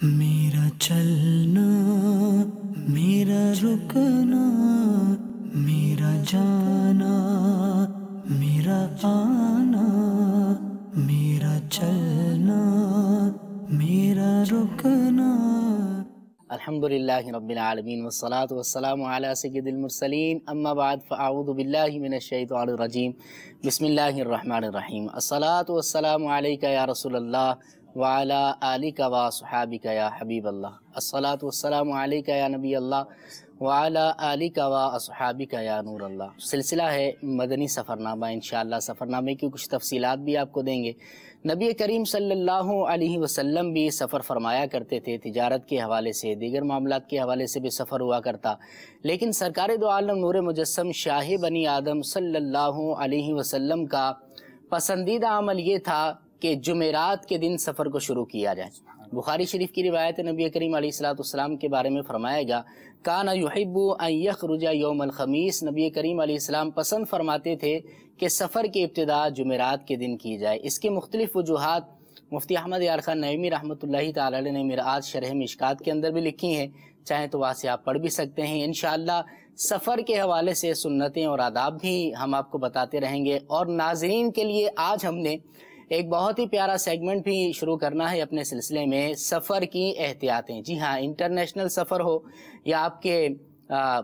میرا چلنا، میرا رکنا، میرا جانا، میرا آنا، میرا چلنا، میرا رکنا۔ الحمدللہ رب العالمین والصلاة والسلام علی سید المرسلین، اما بعد فاعوذ باللہ من الشیطان الرجیم، بسم اللہ الرحمن الرحیم۔ الصلاة والسلام علیکہ یا رسول اللہ وعلی آلک و صحابک یا حبیب اللہ۔ الصلاة والسلام علیکہ یا نبی اللہ وعلی آلک و اصحابک یا نور اللہ۔ سلسلہ ہے مدنی سفرنامہ، انشاءاللہ سفرنامے کی کچھ تفصیلات بھی آپ کو دیں گے۔ نبی کریم صلی اللہ علیہ وسلم بھی سفر فرمایا کرتے تھے، تجارت کے حوالے سے، دیگر معاملات کے حوالے سے بھی سفر ہوا کرتا، لیکن سرکار دو عالم نور مجسم شاہ بنی آدم صلی اللہ علیہ وسلم کا پسندیدہ عمل یہ تھا کہ جمعرات کے دن سفر کو شروع کیا جائے۔ بخاری شریف کی روایت نبی کریم علیہ السلام کے بارے میں فرمایا گا، کان یحب ان یخرج یوم الخمیس، نبی کریم علیہ السلام پسند فرماتے تھے کہ سفر کی ابتدا جمعرات کے دن کی جائے۔ اس کے مختلف وجوہات مفتی احمد یار خان نعیمی رحمۃ اللہ تعالی علیہ نے مرآت شرح مشکات کے اندر بھی لکھی ہیں، چاہیں تو وہاں سے آپ پڑھ بھی سکتے ہیں۔ انشاءاللہ سفر کے حوالے سے سنتیں اور آداب بھی ہم آپ کو بتاتے رہیں گے، اور ناظرین کے لیے آج ہم نے ایک بہت ہی پیارا سیگمنٹ بھی شروع کرنا ہے اپنے سلسلے میں، سفر کی احتیاطیں۔ جی ہاں، انٹرنیشنل سفر ہو یا آپ کے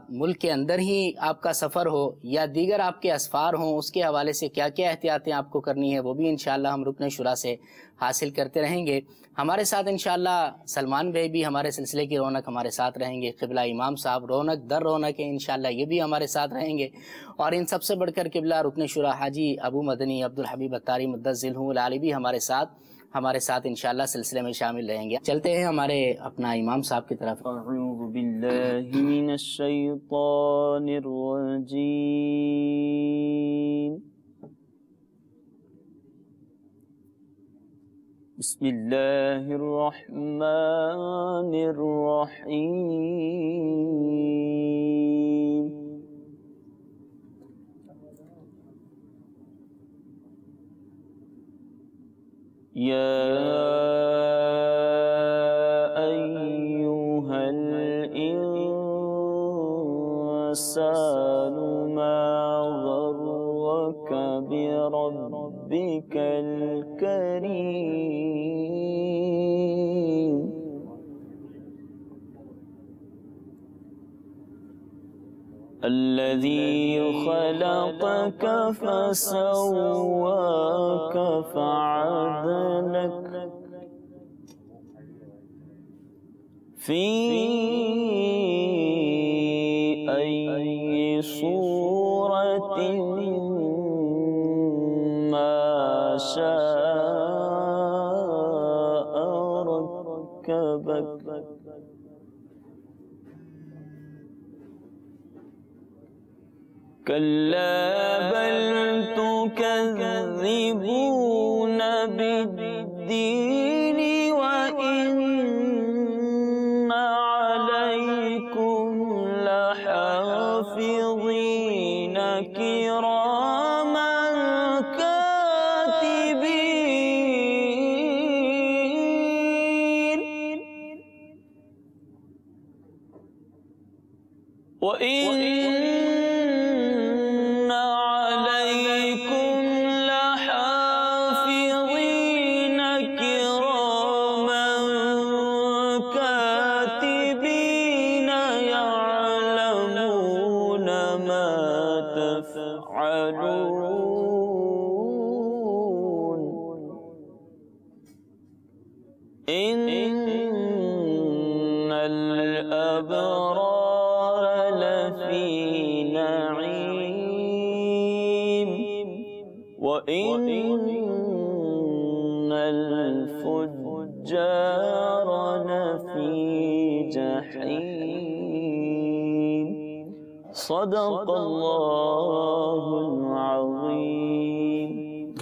ملک کے اندر ہی آپ کا سفر ہو یا دیگر آپ کے اسفار ہوں، اس کے حوالے سے کیا کیا احتیاطیں آپ کو کرنی ہے وہ بھی انشاءاللہ ہم رکن شورا سے حاصل کرتے رہیں گے۔ ہمارے ساتھ انشاءاللہ سلمان بھائی بھی ہمارے سلسلے کی رونق ہمارے ساتھ رہیں گے، قبلہ امام صاحب رونق در رونق ہے، انشاءاللہ یہ بھی ہمارے ساتھ رہیں گے، اور ان سب سے بڑھ کر قبلہ رکن شورا حاجی ابو مدنی عبدالحبیب اتاری مدذلہ العالی بھی ہمارے ساتھ انشاءاللہ سلسلے میں شامل رہیں گے۔ چلتے ہیں ہمارے اپنا امام صاحب کی طرف۔ اعوذ باللہ من الشیطان الرجیم، بسم اللہ الرحمن الرحیم۔ یا ایہا الانسان ما غرک بربک الکریم، الذی خلقک فسواک فعدلک فی ای صورت ما شاء رکبک، کلا بل تکذبون بالدین وإن علیکم لحافظین کراما کاتبین، وإن علیکم لحافظین کراما کاتبین یعلمون ما تفعلون، ان الابرار لفی نعیم وإن الفجار لفی جحیم، صدق اللہ العظیم۔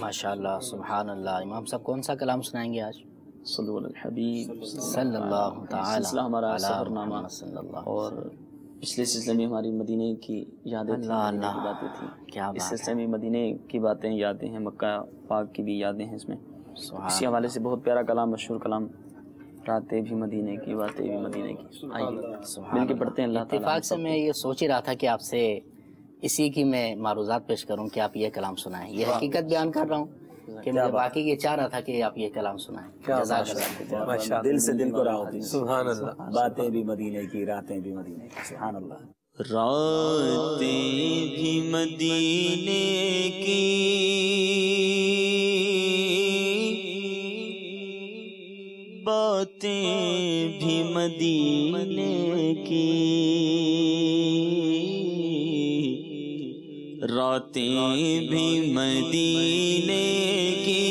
ماشاءاللہ، سبحان اللہ۔ امام صاحب کون سا کلام سنائیں گے آج؟ صلو علی الحبیب صلی اللہ تعالی سلسلہ ہمارا علی سفرنامہ، محمد صلی اللہ علیہ اور پچھلے سلسلے میں ہماری مدینے کی یادیں تھیں، اللہ مدینے کی اللہ، باتیں تھیں، کیا اس بات سلسلے میں مدینے کی باتیں یادیں ہیں، مکہ پاک کی بھی یادیں ہیں اس میں۔ سبحان اسی حوالے سے بہت پیارا کلام، مشہور کلام راتیں بھی مدینے کی، باتیں بھی مدینے کی. آئیے مل کے پڑھتے ہیں. اللہ تعالیٰ اتفاق سے میں یہ سوچ ہی رہا تھا کہ آپ سے اسی کی میں معروضات پیش کروں کہ آپ یہ کلام سنائیں. یہ حقیقت بیان کر رہا ہوں کہ مجھے باقی یہ چاہ رہا تھا کہ آپ یہ کلام سنائیں. جزاک اللہ. دل سے دل کو راہ ہوتی ہے. سبحان اللہ. باتیں بھی مدینے کی، راتیں بھی مدینے کی. سبحان اللہ. راتیں بھی مدینے کی، باتیں بھی مدینے کی، راتیں بھی مدینے کی،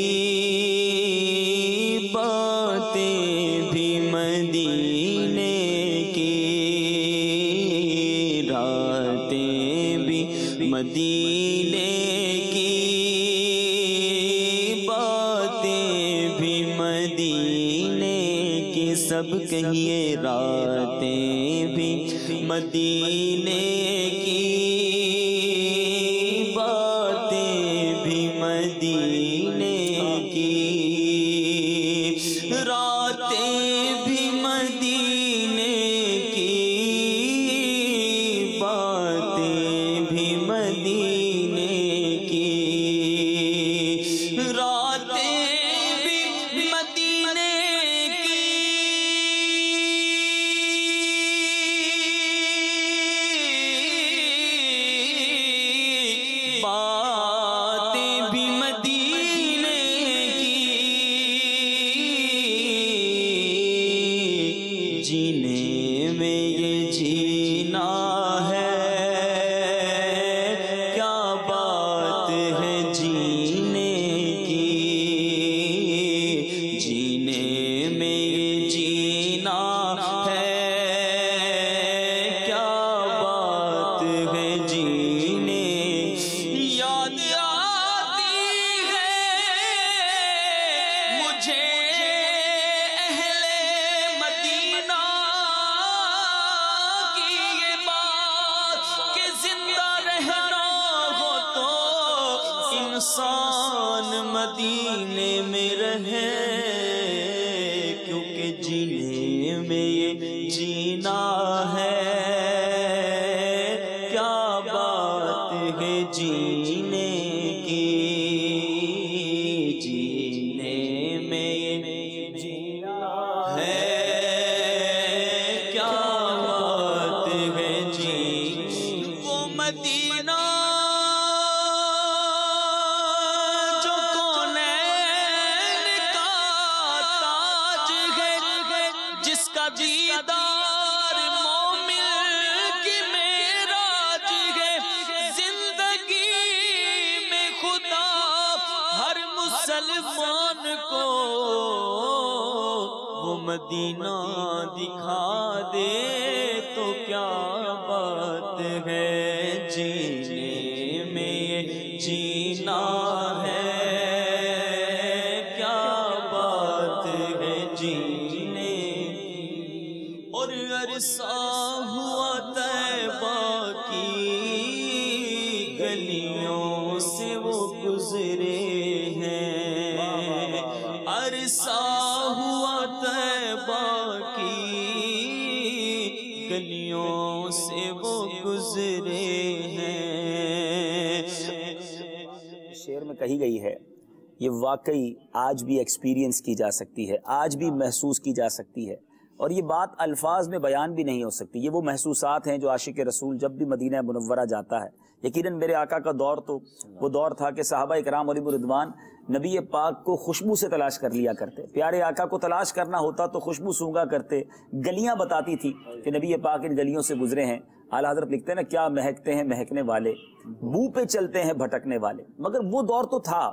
باتیں بھی مدینے کی، راتیں بھی مدینے کی، باتیں بھی مدینے کی. سب کہیے راتیں بھی مدینے کی، باتیں بھی مدینے کی، راتیں بھی مدینے کی، باتیں بھی مدینے کی، راتیں بھی مدینے کی، باتیں بھی مدینے کی. جینے میں یہ جینا ہے، کیا بات ہے جینے کی، جینے میں یہ جینا ہے، کیا بات ہے جینے. یاد آتی ہے مجھے اہل مدینہ کی یہ بات کہ زندہ رہنا ہو تو انسان مدینے میں رہے، کیونکہ جینے میں یہ جینا ہے، کیا بات ہے جینے کی، جینے میں یہ جینا ہے، کیا بات ہے جینے. وہ مدینہ جو کونین کا تاج ہے، جس کا دیدار مومن کی معراج ہے، زندگی میں خدا ہر مسلمان کو وہ مدینہ دکھا دے تو کیا بات ہے جینے میں یہ جینا ہے، کیا بات ہے جینے. اور عرصہ ہوا طیبہ کی گلیوں سے وہ گزرے ہیں، عرصہ ہوا طیبہ کی گلیوں سے وہ گزرے ہیں. شعر میں کہی گئی ہے، یہ واقعی آج بھی ایکسپیرینس کی جا سکتی ہے، آج بھی محسوس کی جا سکتی ہے، اور یہ بات الفاظ میں بیان بھی نہیں ہو سکتی. یہ وہ محسوسات ہیں جو عاشق رسول جب بھی مدینہ منورہ جاتا ہے. یقیناً میرے آقا کا دور تو وہ دور تھا کہ صحابہ اکرام علیہم الرضوان نبی پاک کو خوشبو سے تلاش کر لیا کرتے. پیارے آقا کو تلاش کرنا ہوتا تو خوشبو سونگا کرتے. گلیاں بتاتی تھی کہ نبی پاک ان گلیوں سے گزرے ہیں. اعلیٰ حضرت لکھتے ہیں نا، کیا مہکتے ہیں مہکنے والے، بو پہ چلتے ہیں بھٹکنے والے. مگر وہ دور تو تھا.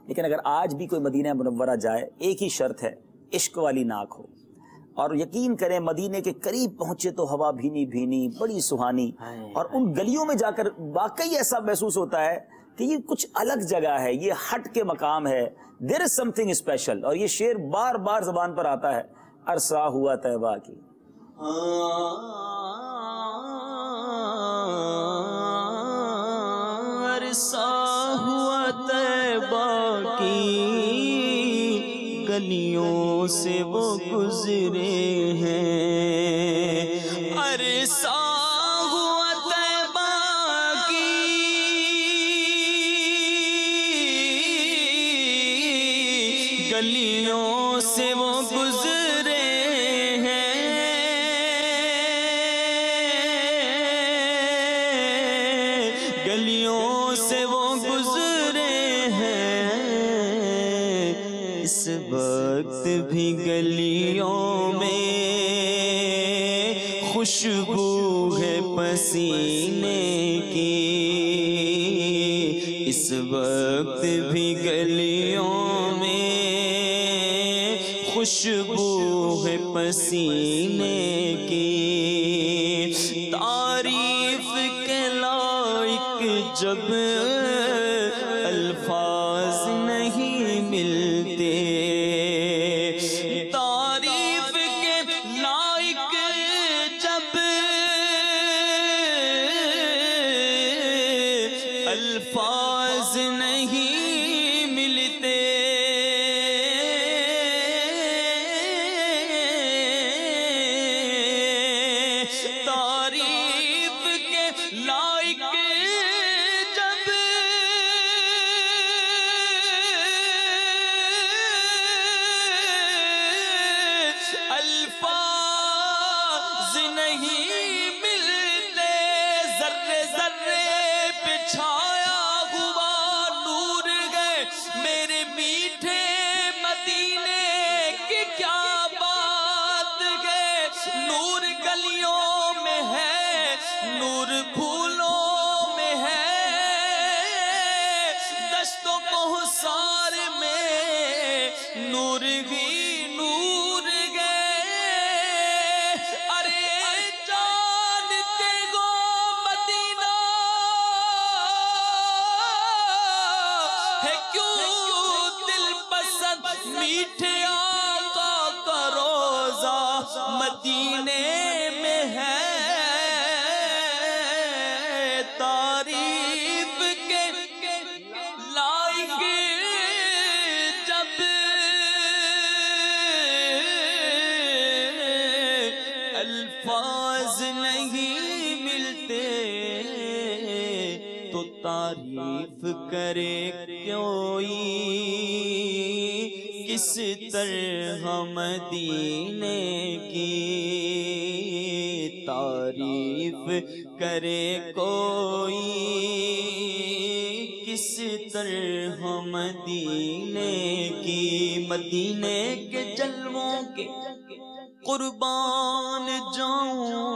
لیکن اگر آج بھی کوئی مدینہ منورہ جائے، ایک ہی شرط ہے، عشق والی ناک ہو. اور یقین کریں مدینے کے قریب پہنچے تو ہوا بھینی بھینی بڑی سہانی، اور ان گلیوں میں جا کر واقعی ایسا محسوس ہوتا ہے کہ یہ کچھ الگ جگہ ہے، یہ ہٹ کے مقام ہے. دیر از سم تھنگ اسپیشل. اور یہ شعر بار بار زبان پر آتا ہے، عرصہ ہوا طیبہ کی. عرصہ ہوا طیبہ کی گلیوں سے وہ گزرے ہیں، عرصہ ہوا طیبہ کی گلیوں سے وہ گزرے ہیں، گلیوں سے وہ گزرے ہیں، اس وقت بھی گلیوں میں خوشبو ہے پسینے کی، اس وقت بھی گلیوں میں خوشبو ہے پسینے کی، تعریف کے لائق جب الفاظ نہیں ملتے، تعریف کے لائق جب الفاظ نہیں ملتے، تعریف کے لائق جب الفاظ نہیں ملتے، ذرے ذرے پہ چھایا ہوا نور ہے میرے میٹھے مدینے کی، کیا بات ہے، نور گلیوں میں ہے، نور پھولوں میں ہے، دشت و کوثر میں نور ہی نور گئے، ارے جانتے ہو مدینہ ہے کیوں دل پسند، میٹھے آقا کا روزہ مدینے میں ہے، تعریف کے لائق جب الفاظ نہیں ملتے تو تعریف کرے کوئی کس طرح مدینے کی، تعریف کرے کوئی کس طرح مدینے کی، مدینے کے جلووں کے قربان جاؤں،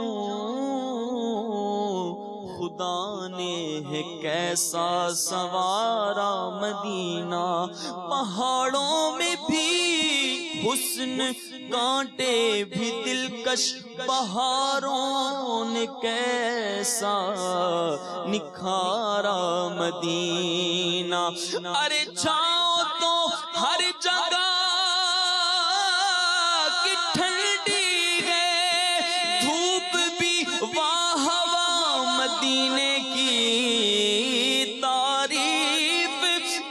خدا نے ہے کیسا سنوارا مدینہ، پہاڑوں میں بھی حسن، کانٹے بھی دلکش، بہاروں نے کیسا نکھارا مدینہ، ارے چھاؤں تو ہر جگہ کی ٹھنڈی ہے، دھوپ بھی واہ واہ مدینے کی، تعریف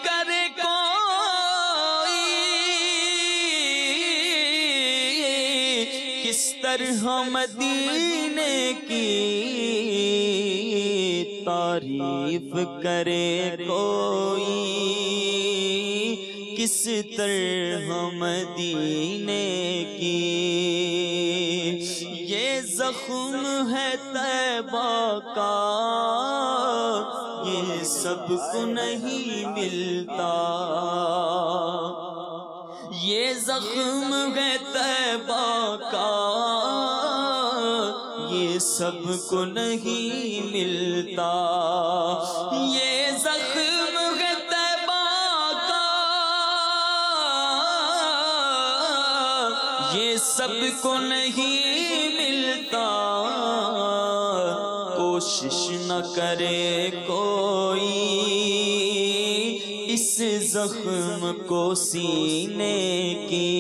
کرے کوئی کس طرح مدینے کی، تعریف کرے کوئی کس طرح مدینے کی، یہ زخم ہے طیبہ کا یہ سب کو نہیں ملتا، یہ زخم ہے طیبہ کا یہ سب کو نہیں ملتا، یہ زخم ہے طیبہ کا یہ سب کو نہیں ملتا، کوشش نہ کرے کوئی اس زخم کو سینے کی،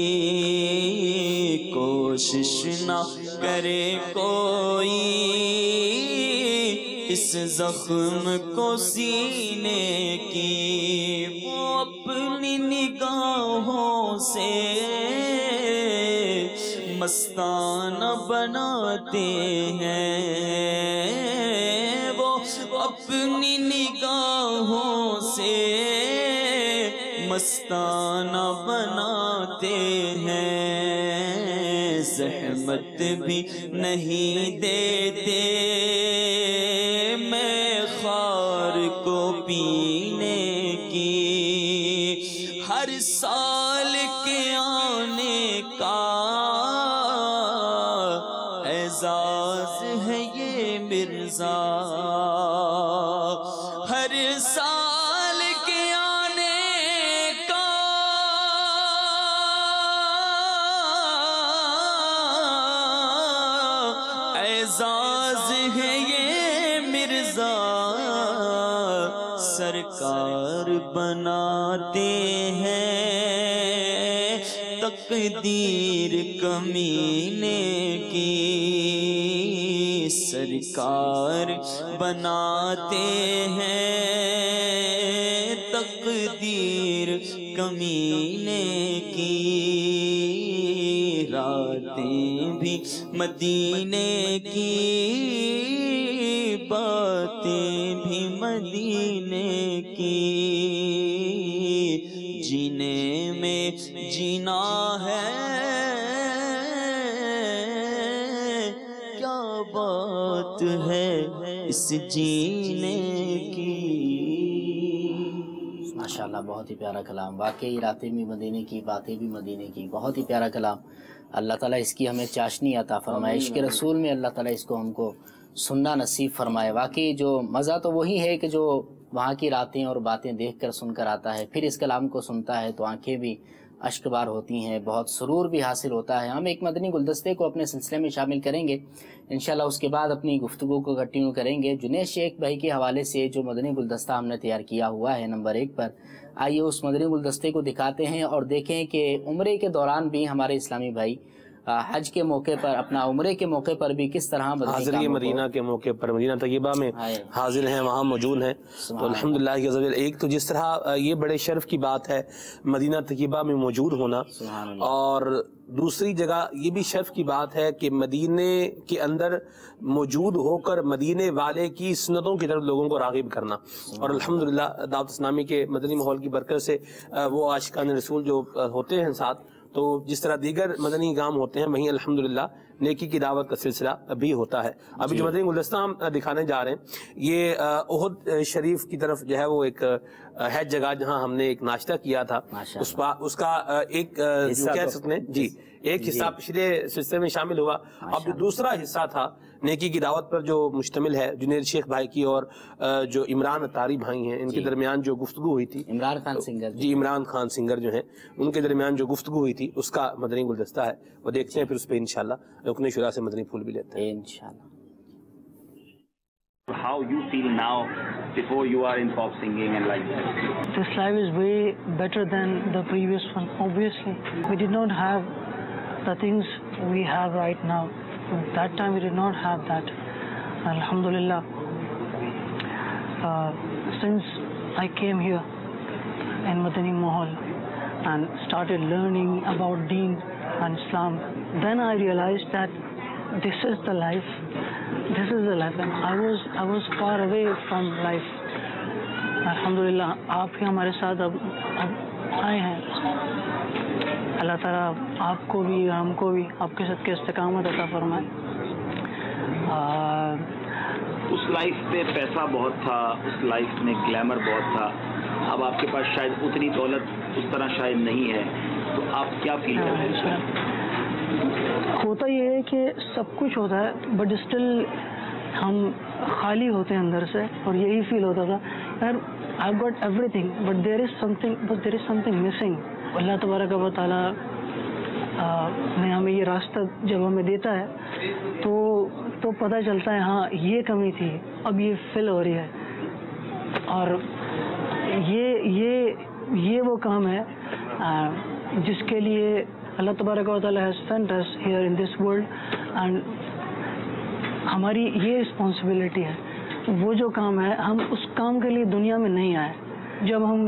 کوشش نہ کرے کوئی اس زخم کو سینے کی وہ اپنی نگاہوں سے مستانہ بناتے ہیں، وہ اپنی نگاہوں سے مستانہ بناتے ہیں، زحمت بھی نہیں دیتے میں خار کو پینے کی، ہر سال کے آنے کا اعزاز ہے یہ مرزا، ہر سال کے آنے کا اعزاز ہے یہ مرزا، سرکار بناتے ہیں تقدیر کمینے کی، سرکار بناتے ہیں تقدیر کمینے کی، راتیں بھی مدینے کی، باتیں بھی مدینے کی، جینے میں جینا ہے کیا بات ہے اس جینے کی۔ ماشاءاللہ بہت ہی پیارا کلام، واقعی راتیں بھی مدینے کی، باتیں بھی مدینے کی، بہت ہی پیارا کلام۔ اللہ تعالیٰ اس کی ہمیں چاشنی عطا فرمائے، عشق رسول میں اللہ تعالیٰ اس کو ہم کو سننا نصیب فرمائے۔ واقعی جو مزہ تو وہی ہے کہ جو وہاں کی راتیں اور باتیں دیکھ کر سن کر آتا ہے، پھر اس کلام کو سنتا ہے تو آنکھیں بھی اشک بار ہوتی ہیں، بہت سرور بھی حاصل ہوتا ہے۔ ہم ایک مدنی گلدستے کو اپنے سلسلے میں شامل کریں گے انشاءاللہ، اس کے بعد اپنی گفتگو کو کنٹینیو کریں گے۔ جنید شیخ بھائی کے حوالے سے جو مدنی گلدستہ ہم نے تیار کیا ہوا ہے نمبر 1 پر، آئیے اس مدنی گلدستے کو دکھاتے ہیں اور دیکھیں کہ عمرے کے دوران بھی ہمارے اسلامی بھائی حج کے موقع پر، اپنا عمرے کے موقع پر بھی کس طرح حاضری مدینہ کے موقع پر مدینہ طیبہ میں حاضر ہیں، وہاں موجود ہیں۔ تو الحمدللہ ایک تو جس طرح یہ بڑے شرف کی بات ہے مدینہ طیبہ میں موجود ہونا، اور دوسری جگہ یہ بھی شرف کی بات ہے کہ مدینے کے اندر موجود ہو کر مدینے والے کی سنتوں کی طرف لوگوں کو راغب کرنا، اور الحمدللہ دعوت اسلامی کے مدنی ماحول کی برکت سے وہ عاشقان رسول جو ہوتے ہیں ساتھ، تو جس طرح دیگر مدنی کام ہوتے ہیں وہیں الحمدللہ نیکی کی دعوت کا سلسلہ بھی ہوتا ہے۔ ابھی جو مدنی گلدستہ ہم دکھانے جا رہے ہیں یہ احد شریف کی طرف جو ہے وہ ایک ہے جگہ جہاں ہم نے ایک ناشتہ کیا تھا، اس کا ایک کہہ سکتے ہیں جی ایک حصہ پچھلے سلسلے میں شامل ہوا۔ اب جو دوسرا حصہ تھا نیکی کی دعوت پر جو مشتمل ہے جنید شیخ بھائی کی اور جو عمران اتاری بھائی ہیں ان کے درمیان جو گفتگو ہوئی تھی، عمران خان سنگر جی عمران خان سنگر جو ہیں ان کے درمیان جو گفتگو ہوئی تھی اس کا مدنی گلدستہ ہے، وہ دیکھتے ہیں، پھر اس پہ انشاءاللہ رکن شورا سے مدنی پھول بھی لیتے ہیں انشاءاللہ۔ How you feel now before you are in pop singing and like that? This life is way better than the previous one. Obviously, we did not have the things we have right now. That time we did not have that. Alhamdulillah. Since I came here in Madani Mahal and started learning about Deen and Islam, then I realized that this is the life. This is the life. And I was far away from life. Alhamdulillah, آپ ہی ہمارے ساتھ اب آئے ہیں۔ اللہ تعالیٰ آپ کو بھی ہم کو بھی آپ کے ساتھ کے استقامت عطا فرمائے۔ اس لائف میں پیسہ بہت تھا، اس لائف میں گلیمر بہت تھا، اب آپ کے پاس شاید اتنی دولت اس طرح شاید نہیں ہے، تو آپ کیا فیل کرتے ہیں؟ ہوتا یہ ہے کہ سب کچھ ہوتا ہے بٹ اسٹل ہم خالی ہوتے ہیں اندر سے، اور یہی فیل ہوتا تھا یار I got everything but there is something missing. اللہ تبارک و تعالیٰ نے ہمیں یہ راستہ جب ہمیں دیتا ہے تو پتہ چلتا ہے ہاں یہ کمی تھی، اب یہ فل ہو رہی ہے، اور یہ وہ کام ہے جس کے لیے اللہ تبارک و تعالیٰ has sent us here in this world، and ہماری یہ رسپانسبلٹی ہے وہ جو کام ہے ہم اس کام کے لیے دنیا میں نہیں آئے. جب ہم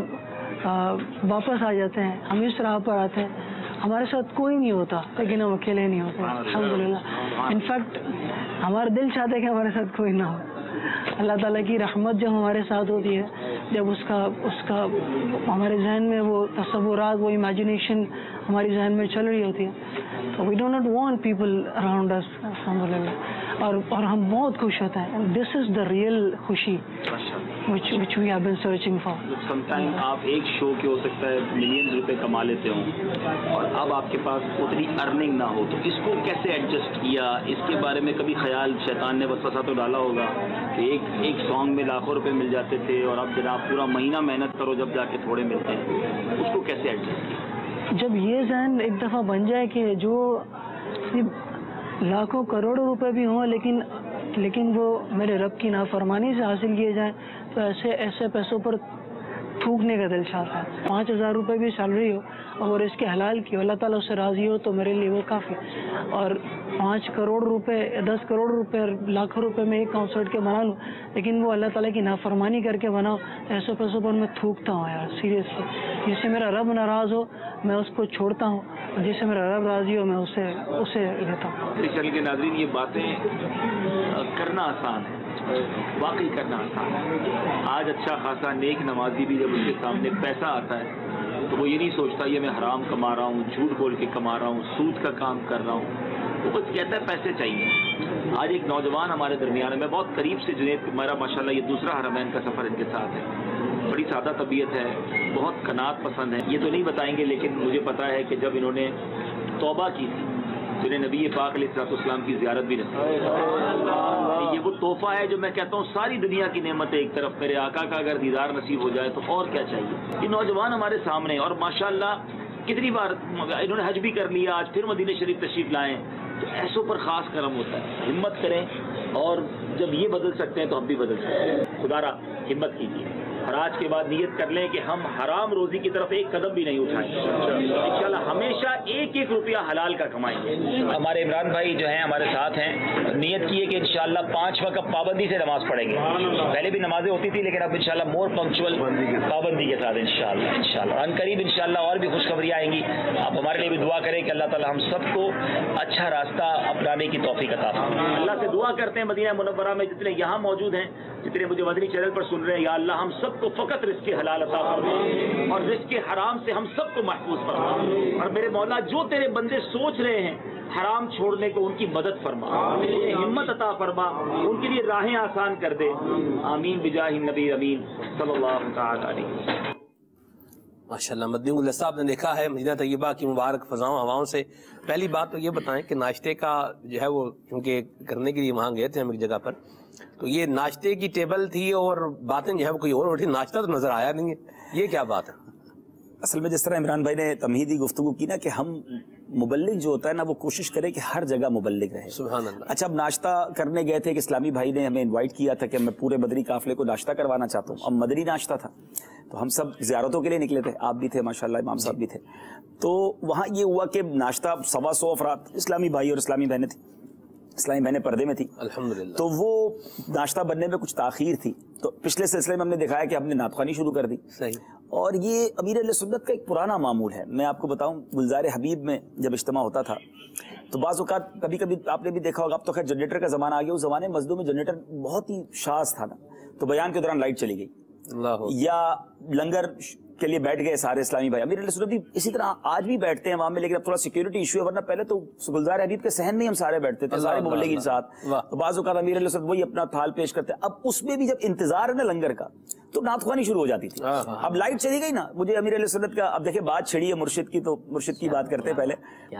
واپس آ جاتے ہیں ہم اس راہ پر آتے ہیں, ہمارے ساتھ کوئی نہیں ہوتا لیکن ہم اکیلے نہیں ہوتے الحمدللہ. انفیکٹ ہمارا دل چاہتا ہے کہ ہمارے ساتھ کوئی نہ ہو. اللہ تعالیٰ کی رحمت جب ہمارے ساتھ ہوتی ہے, جب اس کا ہمارے ذہن میں وہ تصورات, وہ امیجنیشن ہماری ذہن میں چل رہی ہوتی ہے, تو we do not want people around us الحمدللہ. اور ہم بہت خوش ہوتے ہیں. دس از دا ریئل خوشی which we have been searching for. Sometimes آپ ایک شو کے ہو سکتا ہے ملینز روپے کما لیتے ہوں اور اب آپ کے پاس اتنی ارننگ نہ ہو, تو اس کو کیسے ایڈجسٹ کیا؟ اس کے بارے میں کبھی خیال شیطان نے وسوسہ تو ڈالا ہوگا کہ ایک سانگ میں لاکھوں روپے مل جاتے تھے اور اب جناب پورا مہینہ محنت کرو جب جا کے تھوڑے ملتے ہیں, اس کو کیسے ایڈجسٹ کیا؟ جب یہ ذہن ایک دفعہ بن جائے کہ جو لاکھوں کروڑوں روپے بھی ہوں لیکن وہ میرے رب کی نافرمانی سے حاصل کیے جائیں, تو ایسے پیسوں پر تھوکنے کا دل چاہتا ہے. 5,000 روپے بھی سیلری ہو اور اس کے حلال کی اللہ تعالیٰ اس سے راضی ہو تو میرے لیے وہ کافی. اور 5 کروڑ روپے 10 کروڑ روپے لاکھوں روپے میں ایک کنسرٹ کے بنا لوں, لیکن وہ اللہ تعالیٰ کی نافرمانی کر کے بناؤ, ایسے پیسوں پر میں تھوکتا ہوں یار سیریسلی. جس سے میرا رب ناراض ہو میں اس کو چھوڑتا ہوں, اور جس سے میرا رب راضی ہو میں اسے لیتا ہوں. چل کے ناظرین, یہ باتیں کرنا آسان ہے, واقعی کرنا آسان ہے. آج اچھا خاصا نیک نمازی بھی جب اس کے سامنے پیسہ آتا ہے تو وہ یہ نہیں سوچتا یہ میں حرام کما رہا ہوں, جھوٹ بول کے کما رہا ہوں, سود کا کام کر رہا ہوں, وہ بس کہتا ہے پیسے چاہیے. آج ایک نوجوان ہمارے درمیان ہے, میں بہت قریب سے جنید, میرا ماشاءاللہ یہ دوسرا حرمین کا سفر ان کے ساتھ ہے. بڑی سادہ طبیعت ہے, بہت قناعت پسند ہے. یہ تو نہیں بتائیں گے لیکن مجھے پتا ہے کہ جب انہوں نے توبہ کی تھی تو انہیں نبی پاک علیہ السلام کی زیارت بھی نصیب. یہ وہ تحفہ ہے جو میں کہتا ہوں ساری دنیا کی نعمت ہے ایک طرف, میرے آقا کا اگر دیدار نصیب ہو جائے تو اور کیا چاہیے. یہ نوجوان ہمارے سامنے, اور ماشاءاللہ کتنی بار انہوں نے حج بھی کر لیا, آج پھر مدینہ شریف تشریف لائیں, تو ایسوں پر خاص کرم ہوتا ہے. ہمت کریں, اور جب یہ بدل سکتے ہیں تو ہم بھی بدل سکتے ہیں. خدا را ہمت کیجیے, اور آج کے بعد نیت کر لیں کہ ہم حرام روزی کی طرف ایک قدم بھی نہیں اٹھائیں. انشاءاللہ ہمیشہ ایک روپیہ حلال کا کمائیں گے. ہمارے عمران بھائی جو ہیں ہمارے ساتھ ہیں, نیت کی ہے کہ انشاءاللہ 5 وقت پابندی سے نماز پڑھیں گے. پہلے بھی نمازیں ہوتی تھی لیکن اب انشاءاللہ مور پنکچوئل پابندی کے ساتھ انشاءاللہ ان قریب انشاءاللہ اور بھی خوشخبریاں آئیں گی. آپ ہمارے لیے بھی دعا کریں کہ اللہ تعالی ہم سب کو اچھا راستہ اپنانے کی توفیق عطا فرمائے. اللہ سے دعا کرتے ہیں مدینہ منورہ میں جتنے یہاں موجود ہیں, جتنے مجھے مدنی چینل پر سن رہے ہیں, یا اللہ ہم سب کو فقط رزق حلال عطا فرما اور رزق حرام سے ہم سب کو محفوظ فرما. اور میرے مولا جو تیرے بندے سوچ رہے ہیں حرام چھوڑنے کو, ان کی مدد فرما, ہمت عطا فرما, ان کے لیے راہیں آسان کر دے. آمین بجاہ النبی امین صلی اللہ تعالی علیہ وسلم. ماشاءاللہ مدنی اللہ صاحب نے دیکھا ہے مدینہ طیبہ کی مبارک فضاؤں ہواؤں سے. پہلی بات تو یہ بتائیں کہ ناشتے کا جو ہے وہ کیونکہ کرنے کے لیے وہاں گئے تھے ہم ایک جگہ پر, تو یہ ناشتے کی ٹیبل تھی اور باتیں جو ہے وہ کوئی اور اٹھی, ناشتہ تو نظر آیا نہیں ہے, یہ کیا بات ہے؟ اصل میں جس طرح عمران بھائی نے تمہیدی گفتگو کی نا کہ ہم مبلغ جو ہوتا ہے نا وہ کوشش کرے کہ ہر جگہ مبلغ رہے. سبحان اللہ. اچھا, اب ناشتہ کرنے گئے تھے کہ اسلامی بھائی نے ہمیں انوائٹ کیا تھا کہ میں پورے مدنی قافلے کو ناشتہ کروانا چاہتا ہوں. اب مدنی ناشتہ تھا تو ہم سب زیارتوں کے لیے نکلے تھے, آپ بھی تھے ماشاءاللہ, امام صاحب بھی تھے. تو وہاں یہ ہوا کہ ناشتہ 125 افراد, اسلامی بھائی اور اسلامی بہنیں تھیں, اسلامی بہنیں پردے میں تھی الحمدللہ. تو وہ ناشتہ بننے میں کچھ تاخیر تھی, تو پچھلے سلسلے میں ہم نے دکھایا کہ ہم نے نعت خوانی شروع کر دی. صحیح. اور یہ امیر اہل سنت کا ایک پرانا معمول ہے. میں آپ کو بتاؤں, گلزار حبیب میں جب اجتماع ہوتا تھا تو بعض اوقات کبھی کبھی آپ نے بھی دیکھا ہوگا, اب تو خیر جنریٹر کا زمانہ آ گیا, اس زمانے مسجدوں میں جنریٹر بہت ہی شاذ تھا نا, تو بیان کے دوران لائٹ چلی گئی, یا لنگر کے لیے بیٹھ گئے سارے اسلامی بھائی. امیر اہل سنت بھی اسی طرح آج بھی بیٹھتے ہیں وہاں میں, لیکن اب تھوڑا سیکیورٹی ایشو ہے, ورنہ پہلے تو گلزار حبیب کے صحن میں ہم سارے بیٹھتے تھے, سارے مبلغین کے ساتھ. تو بعض اوقات امیر اہل سنت وہی اپنا تھال پیش کرتے. اب اس میں بھی جب انتظار ہے نا لنگر کا تو نعت خوانی شروع ہو جاتی تھی. اب لائٹ چلی گئی نا, مجھے امیر اہل سنت کا, اب دیکھیں بات چھڑی ہے مرشد کی, تو مرشد کی بات کرتے ہیں پہلے.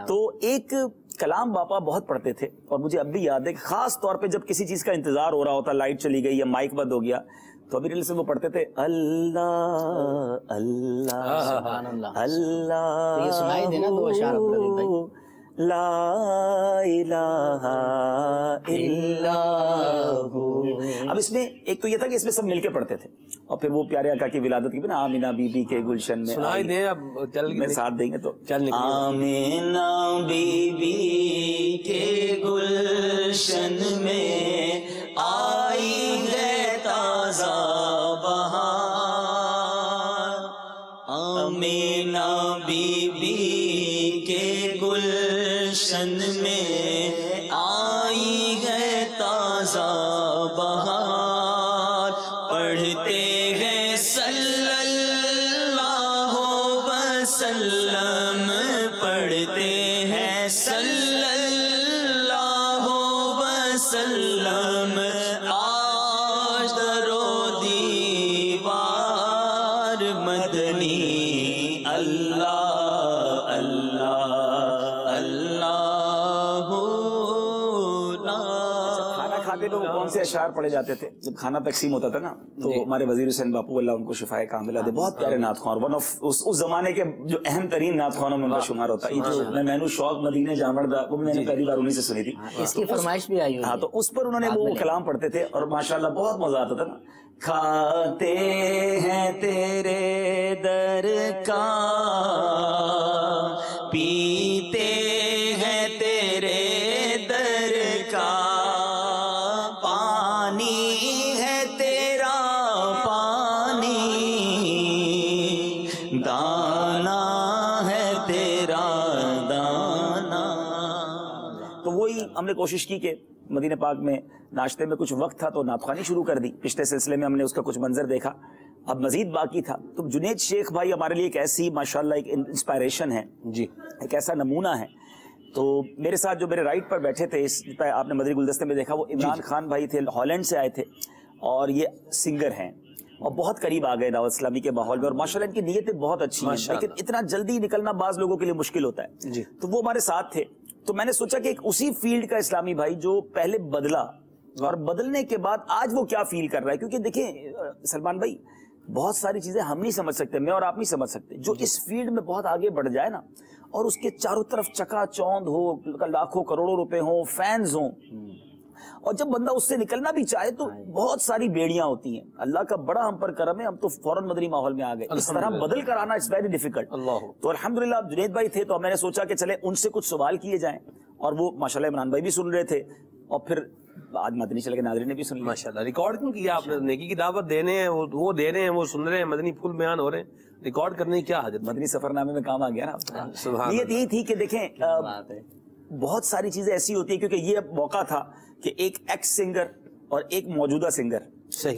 تو ایک کلام باپا بہت پڑھتے تھے اور مجھے اب بھی یاد ہے کہ خاص طور پہ جب کسی چیز کا انتظار ہو رہا ہوتا, لائٹ چلی گئی یا مائک بند ہو گیا, تو امیر علیہ السلام وہ پڑھتے تھے اللہ اللہ اللہ یہ سنائی دینا دو اشعار لا الہ الا ہو. اب اس میں ایک تو یہ تھا کہ اس میں سب مل کے پڑھتے تھے, اور پھر وہ پیارے آقا کی ولادت کی نا, آمینہ بی بی کے گلشن میں سنائی دیں, اب چل میں ساتھ دیں گے تو چل نکلیں. آمینہ بی بی کے گلشن میں آئی ہے تازہ بہار پڑھتے ہیں صلی اللہ وسلم، پڑھتے ہیں صلی اللہ وسلم، آج درو دیوار مدنی اللہ اللہ اللہ کھانا کھاتے تو کون سے اشعار پڑھے جاتے تھے جب کھانا تقسیم ہوتا تھا نا؟ تو ہمارے وزیر حسین باپو اللہ ان کو شفائے کاملہ دے، بہت پیارے نعت خوان، ون آف اس زمانے کے جو اہم ترین نعت خوانوں میں ان کا شمار ہوتا ہے. یہ جو میں نو شوق مدینے جامڑ دا، وہ میں نے پہلی بار انہیں سے سنی تھی. اس کی فرمائش بھی آئی ہوئی. ہاں، تو اس پر انہوں نے وہ کلام پڑھتے تھے اور ماشاءاللہ بہت مزہ آتا تھا نا. کھاتے ہیں تیرے در کا، پیتے ہیں تیرے در کا، پانی ہے تیرا پانی، دانا ہے تیرا دانا. تو وہی ہم نے کوشش کی کہ مدینہ پاک میں ناشتے میں کچھ وقت تھا تو نعت خوانی شروع کر دی. پچھلے سلسلے میں ہم نے اس کا کچھ منظر دیکھا، اب مزید باقی تھا. تو جنید شیخ بھائی ہمارے لیے ایک ایسی ماشاءاللہ ایک انسپائریشن ہے جی، ایک ایسا نمونہ ہے. تو میرے ساتھ جو میرے رائٹ پر بیٹھے تھے، اس پہ آپ نے مدری گلدستے میں دیکھا، وہ عمران خان بھائی تھے، ہالینڈ سے آئے تھے اور یہ سنگر ہیں اور بہت قریب آ گئے دعوت اسلامی کے ماحول میں، اور ماشاءاللہ ان کی نیتیں بہت اچھی ہیں، لیکن اتنا جلدی نکلنا بعض لوگوں کے لیے مشکل ہوتا ہے. تو وہ ہمارے ساتھ تھے. تو میں نے سوچا کہ ایک اسی فیلڈ کا اسلامی بھائی جو پہلے بدلا اور بدلنے کے بعد آج وہ کیا فیل کر رہا ہے، کیونکہ دیکھیں سلمان بھائی بہت ساری چیزیں ہم نہیں سمجھ سکتے، میں اور آپ نہیں سمجھ سکتے. جو اس فیلڈ میں بہت آگے بڑھ جائے نا، اور اس کے چاروں طرف چکا چوند ہو، لاکھوں کروڑوں روپے ہوں، فینز ہوں، اور جب بندہ اس سے نکلنا بھی چاہے تو بہت ساری بیڑیاں ہوتی ہیں. اللہ کا بڑا ہم پر کرم ہے، ہم تو فوراً مدنی ماحول میں آ گئے. اس طرح بدل کر آنا اٹس ویری ڈیفیکلٹ. تو الحمدللہ اب جنید بھائی تھے تو میں نے سوچا کہ چلے ان سے کچھ سوال کیے جائیں، اور وہ ماشاءاللہ عمران بھائی بھی سن رہے تھے، اور پھر آج مدنی چل کے ناظرین نے بھی سن لیا. ماشاءاللہ ریکارڈ کیوں کیا آپ نے؟ نیکی کی دعوت دینے ہیں، وہ دے رہے ہیں، وہ سن رہے ہیں، مدنی پھول بیان ہو رہے ہیں، ریکارڈ کرنے کی کیا حاجت؟ مدنی سفر نامے میں کام آ گیا نا. نیت یہی تھی کہ دیکھیں بہت ساری چیزیں ایسی ہوتی ہیں، کیونکہ یہ موقع تھا کہ ایک ایکس سنگر اور ایک موجودہ سنگر،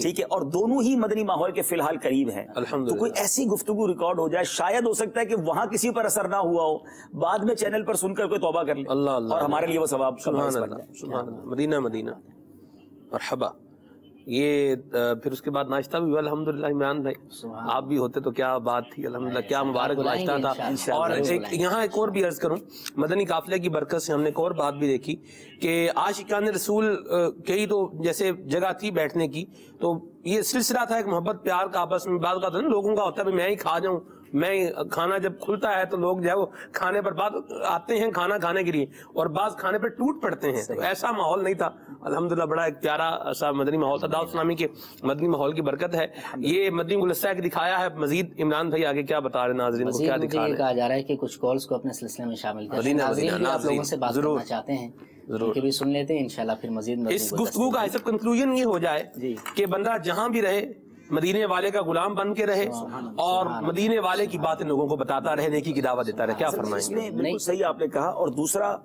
ٹھیک ہے، اور دونوں ہی مدنی ماحول کے فی الحال قریب ہیں. تو کوئی ایسی گفتگو ریکارڈ ہو جائے، شاید ہو سکتا ہے کہ وہاں کسی پر اثر نہ ہوا ہو، بعد میں چینل پر سن کر کوئی توبہ کر لے اور ہمارے لیے وہ ثواب کا باعث بن جائے. مدینہ مدینہ مرحبا. یہ پھر اس کے بعد ناشتہ بھی ہوا الحمدللہ. عمران بھائی آپ بھی ہوتے تو کیا بات تھی، الحمدللہ کیا مبارک ناشتہ تھا. اور یہاں ایک اور بھی عرض کروں، مدنی قافلے کی برکت سے ہم نے ایک اور بات بھی دیکھی کہ عاشقان رسول کئی تو جیسے جگہ تھی بیٹھنے کی، تو یہ سلسلہ تھا ایک محبت پیار کا آپس میں. بعض اوقات لوگوں کا ہوتا ہے میں ہی کھا جاؤں، میں کھانا جب کھلتا ہے تو لوگ جو ہے وہ کھانے پر بعد آتے ہیں کھانا کھانے کے لیے، اور بعض کھانے پر ٹوٹ پڑتے ہیں. تو ایسا ماحول نہیں تھا الحمدللہ، بڑا ایک پیارا ایسا مدنی ماحول تھا. دعوت اسلامی کے مدنی ماحول کی برکت ہے. یہ مدنی گلدستہ ایک دکھایا ہے. مزید عمران بھائی آگے کیا بتا رہے ہیں ناظرین کو، کیا دکھا رہے ہیں؟ کہا جا رہا ہے کہ کچھ کالز کو اپنے سلسلے میں شامل کریں. ناظرین بھی آپ لوگوں سے بات کرنا چاہتے ہیں، ضرور بھی سن لیتے ہیں انشاءاللہ. پھر مزید اس گفتگو کا ایسا کنکلوژن یہ ہو جائے کہ بندہ جہاں بھی رہے مدینے والے کا غلام بن کے رہے اور مدینے والے کی باتیں لوگوں کو بتاتا رہے، نیکی کی دعوت دیتا رہے. کیا فرمائیں گے؟ بالکل صحیح آپ نے کہا. اور دوسرا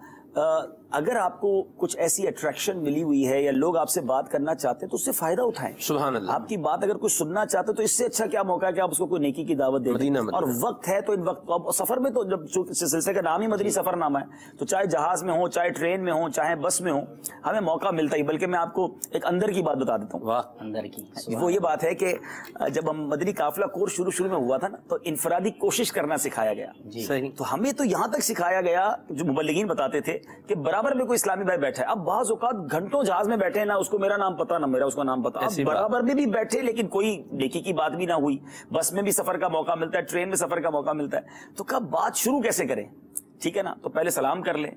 اگر آپ کو کچھ ایسی اٹریکشن ملی ہوئی ہے یا لوگ آپ سے بات کرنا چاہتے ہیں تو اس سے فائدہ اٹھائیں. سبحان اللہ. آپ کی بات اگر کوئی سننا چاہتے تو اس سے اچھا کیا موقع ہے کہ آپ اس کو کوئی نیکی کی دعوت دے دیں. اور وقت ہے تو ان وقت سفر میں تو جب سلسلے کا نام ہی مدنی سفر نامہ ہے تو چاہے جہاز میں ہو، چاہے ٹرین میں ہو، چاہے بس میں ہو، ہمیں موقع ملتا ہی. بلکہ میں آپ کو ایک اندر کی بات بتا دیتا ہوں. اندر کی وہ یہ بات ہے کہ جب ہم مدنی قافلہ کورس شروع میں ہوا تھا نا، تو انفرادی کوشش کرنا سکھایا گیا. تو ہمیں تو یہاں تک سکھایا گیا، جو مبلغین بتاتے تھے کہ برابر میں کوئی اسلامی بھائی بیٹھا ہے. اب بعض اوقات گھنٹوں جہاز میں بیٹھے ہیں، نہ اس کو میرا نام پتا نہ میرا اس کا نام پتا. اب برابر میں بھی بیٹھے لیکن کوئی نیکی کی بات بھی نہ ہوئی. بس میں بھی سفر کا موقع ملتا ہے، ٹرین میں سفر کا موقع ملتا ہے، تو کب بات شروع کیسے کریں؟ ٹھیک ہے نا، تو پہلے سلام کر لیں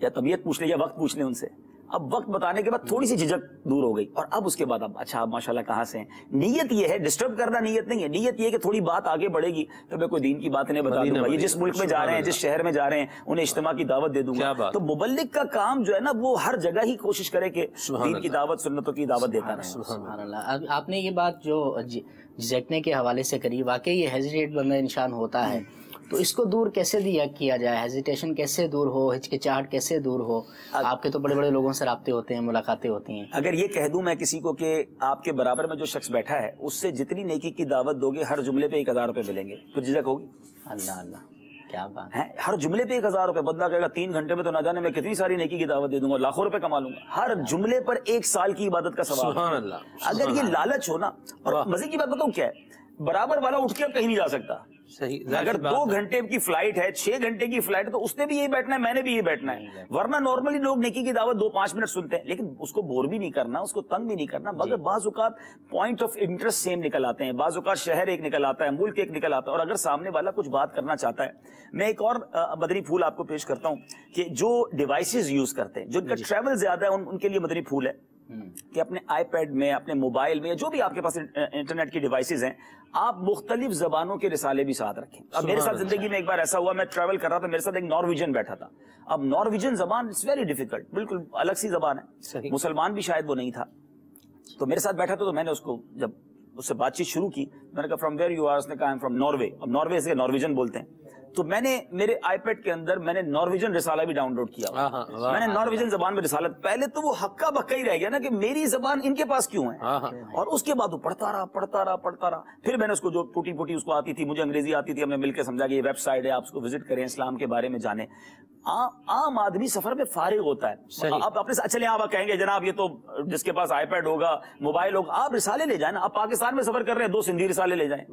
یا طبیعت پوچھ لیں یا وقت پوچھ لیں ان سے. اب وقت بتانے کے بعد تھوڑی سی جھجک دور ہو گئی، اور اب اس کے بعد اب اچھا ماشاءاللہ کہاں سے ہیں. نیت یہ ہے، ڈسٹرب کرنا نیت نہیں ہے. نیت یہ ہے کہ تھوڑی بات آگے بڑھے گی تو میں کوئی دین کی بات نہیں بتا دوں گا. یہ جس ملک میں جا رہے ہیں، جس شہر میں جا رہے ہیں، انہیں اجتماع کی دعوت دے دوں گا. تو مبلغ کا کام جو ہے نا، وہ ہر جگہ ہی کوشش کرے کہ دین کی دعوت، سنتوں کی دعوت دیتا رہے. سبحان اللہ. آپ نے یہ بات جو جھجکنے کے حوالے سے کری، واقعی یہ ہیزیٹیٹ بندہ انسان ہوتا ہے تو اس کو دور کیسے کیا جائے؟ ہیزیٹیشن کیسے دور ہو، ہچکچاہٹ کیسے دور ہو؟ آپ کے تو بڑے بڑے لوگوں سے رابطے ہوتے ہیں، ملاقاتیں ہوتی ہیں. اگر یہ کہہ دوں میں کسی کو کہ آپ کے برابر میں جو شخص بیٹھا ہے اس سے جتنی نیکی کی دعوت دو گے ہر جملے پہ 1000 روپے ملیں گے، پھر جھجک ہوگی؟ اللہ اللہ، کیا بات ہے. ہر جملے پہ 1000 روپے. بندہ کہے گا 3 گھنٹے میں تو نہ جانے میں کتنی ساری نیکی کی دعوت دے دوں گا، لاکھوں روپے کما لوں گا. ہر جملے پر 1 سال کی عبادت کا ثواب. سبحان اللہ. اگر یہ لالچ ہو نا، اور مزے کی بات بتاؤں کیا ہے، برابر والا اٹھ کے اب کہیں نہیں جا سکتا. صحیح. اگر 2 گھنٹے کی فلائٹ ہے، 6 گھنٹے کی فلائٹ ہے، تو اس نے بھی یہی بیٹھنا ہے، میں نے بھی یہی بیٹھنا ہے. ورنہ نارملی لوگ نیکی کی دعوت 2-5 منٹ سنتے ہیں، لیکن اس کو بور بھی نہیں کرنا، اس کو تنگ بھی نہیں کرنا. مگر بعض اوقات پوائنٹ آف انٹرسٹ سیم نکل آتے ہیں، بعض اوقات شہر ایک نکل آتا ہے، ملک ایک نکل آتا ہے. اور اگر سامنے والا کچھ بات کرنا چاہتا ہے، میں ایک اور مدنی پھول آپ کو پیش کرتا ہوں کہ جو ڈیوائسز یوز کرتے ہیں، جن کا ٹریول زیادہ ہے، ان کے لیے مدنی پھول ہے کہ اپنے آئی پیڈ میں، اپنے موبائل میں، جو بھی آپ کے پاس انٹرنیٹ کی ڈیوائسز ہیں، آپ مختلف زبانوں کے رسالے بھی ساتھ رکھیں. اب میرے ساتھ زندگی میں ایک بار ایسا ہوا، میں ٹریول کر رہا تھا، میرے ساتھ ایک نارویجن بیٹھا تھا. اب نارویجن زبان اٹس ویری ڈیفیکلٹ، بالکل الگ سی زبان ہے، مسلمان بھی شاید وہ نہیں تھا. تو میرے ساتھ بیٹھا تھا، تو میں نے اس کو جب اس سے بات چیت شروع کی، میں نے کہا فرام ویئر یو آر؟ اس نے کہا آئی ایم فرام ناروے. اب ناروے سے نارویجن بولتے ہیں. تو میں نے میرے آئی پیڈ کے اندر میں نے نارویجن رسالہ بھی ڈاؤن لوڈ کیا. میں نے نارویجن زبان میں رسالہ، پہلے تو وہ ہکا بکا ہی رہ گیا نا کہ میری زبان ان کے پاس کیوں ہے. اور اس کے بعد وہ پڑھتا رہا. پھر میں نے اس کو جو ٹوٹی پوٹی اس کو آتی تھی، مجھے انگریزی آتی تھی، ہم نے مل کے سمجھا کہ یہ ویب سائٹ ہے، آپ اس کو وزٹ کریں، اسلام کے بارے میں جانیں. عام آدمی سفر میں فارغ ہوتا ہے. آپ اپنے ساتھ چلیں، آپ کہیں گے جناب یہ تو جس کے پاس آئی پیڈ ہوگا، موبائل ہوگا، آپ رسالے لے جائیں نا. آپ پاکستان میں سفر کر رہے ہیں، 2 سندھی رسالے لے جائیں.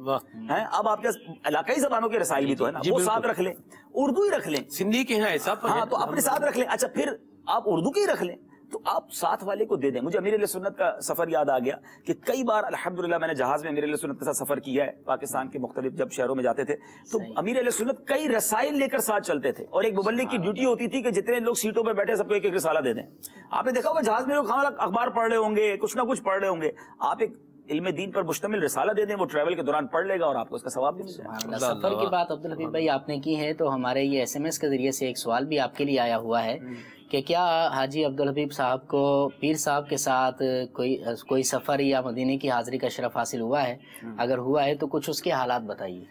اب آپ کے علاقائی زبانوں کے رسائل بھی تو ہے نا، وہ ساتھ رکھ لیں. اردو ہی رکھ لیں، سندھی کے ہیں ایسا، ہاں تو اپنے ساتھ رکھ لیں. اچھا پھر آپ اردو کے ہی رکھ لیں، تو آپ ساتھ والے کو دے دیں. مجھے امیر اہل سنت کا سفر یاد آ گیا کہ کئی بار الحمدللہ میں نے جہاز میں امیر اہل سنت کے ساتھ سفر کیا ہے، پاکستان کے مختلف جب شہروں میں جاتے تھے تو امیر اہل سنت کئی رسائل لے کر ساتھ چلتے تھے. اور ایک مبلغ کی ڈیوٹی ہوتی تھی کہ جتنے لوگ سیٹوں پہ بیٹھے سب کو ایک رسالہ دے دیں. آپ نے دیکھا ہوگا جہاز میں لوگ اخبار پڑھ رہے ہوں گے، کچھ نہ کچھ پڑھ رہے ہوں گے، آپ ایک علم دین پر مشتمل رسالہ دے دیں، وہ ٹریول کے دوران پڑھ لے گا اور آپ کو اس کا ثواب بھی مل جائے گا. سفر کی بات عبدالحبیب بھائی آپ نے کی ہے، تو ہمارے یہ SMS کے ذریعے سے ایک سوال بھی آپ کے لیے آیا ہوا ہے کہ کیا حاجی عبدالحبیب صاحب کو پیر صاحب کے ساتھ کوئی سفر یا مدینے کی حاضری کا شرف حاصل ہوا ہے؟ اگر ہوا ہے تو کچھ اس کے حالات بتائیے.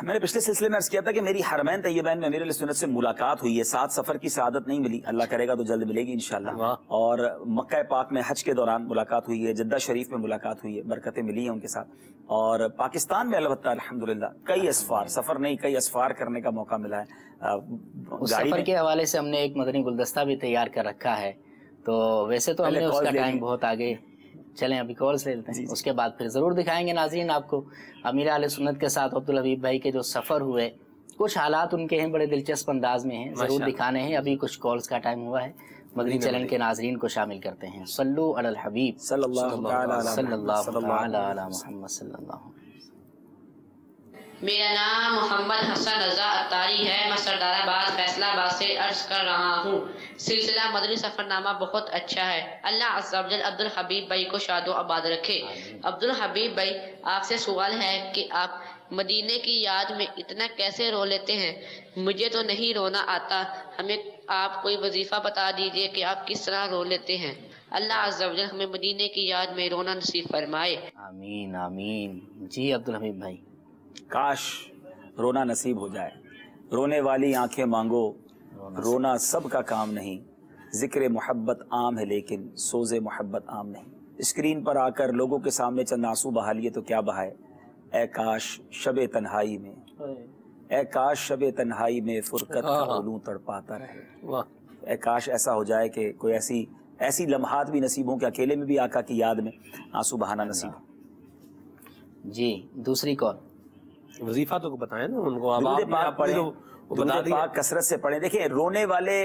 میں نے پچھلے سلسلے میں عرض کیا تھا کہ میری حرمین طیبین میں امیر اہل سنت سے ملاقات ہوئی ہے. 7 سفر کی سعادت نہیں ملی، اللہ کرے گا تو جلد ملے گی انشاءاللہ. اور مکہ پاک میں حج کے دوران ملاقات ہوئی ہے، جدہ شریف میں ملاقات ہوئی ہے، برکتیں ملی ہیں ان کے ساتھ. اور پاکستان میں البتہ الحمدللہ کئی اسفار، سفر نہیں کئی اسفار کرنے کا موقع ملا ہے. اس سفر کے حوالے سے ہم نے ایک مدنی گلدستہ بھی تیار کر رکھا ہے. تو ویسے تو ہم نے اس کا ٹائم بہت آگے، چلیں ابھی کالز لے لیتے ہیں، اس کے بعد پھر ضرور دکھائیں گے ناظرین آپ کو امیر اہل سنت کے ساتھ عبدالحبیب بھائی کے جو سفر ہوئے، کچھ حالات ان کے ہیں بڑے دلچسپ انداز میں ہیں، ضرور دکھانے ہیں. ابھی کچھ کالز کا ٹائم ہوا ہے، مدنی چینل کے ناظرین کو شامل کرتے ہیں. صلو علی الحبیب صلی اللہ صلی اللہ علی محمد صلی اللہ. میرا نام محمد حسن رضا اتاری ہے، میں سردار آباد فیصلہ آباد سے عرض کر رہا ہوں. سلسلہ مدنی سفر نامہ بہت اچھا ہے. اللہ عز و جل عبدالحبیب بھائی کو شاد و آباد رکھے. عبدالحبیب بھائی آپ سے سوال ہے کہ آپ مدینے کی یاد میں اتنا کیسے رو لیتے ہیں؟ مجھے تو نہیں رونا آتا، ہمیں آپ کوئی وظیفہ بتا دیجئے کہ آپ کس طرح رو لیتے ہیں. اللہ عز و جل ہمیں مدینے کی یاد میں رونا نصیب فرمائے. آمین آمین. جی عبدالحبیب بھائی. کاش رونا نصیب ہو جائے. رونے والی آنکھیں مانگو، رونا سب کا کام نہیں. ذکر محبت عام ہے لیکن سوز محبت عام نہیں. اسکرین پر آ کر لوگوں کے سامنے چند آنسو بہا لیے تو کیا بہائے. اے کاش شب تنہائی میں، اے کاش شب تنہائی میں فرقت کا علوم تڑپاتا رہے. اے کاش ایسا ہو جائے کہ کوئی ایسی لمحات بھی نصیب ہوں کہ اکیلے میں بھی آقا کی یاد میں آنسو بہانا نصیب ہو. جی دوسری کال. وظیفہ تو بتائیں نا ان کو. درود پاک پڑھیں، درود پاک کثرت سے پڑھیں. دیکھیں رونے والے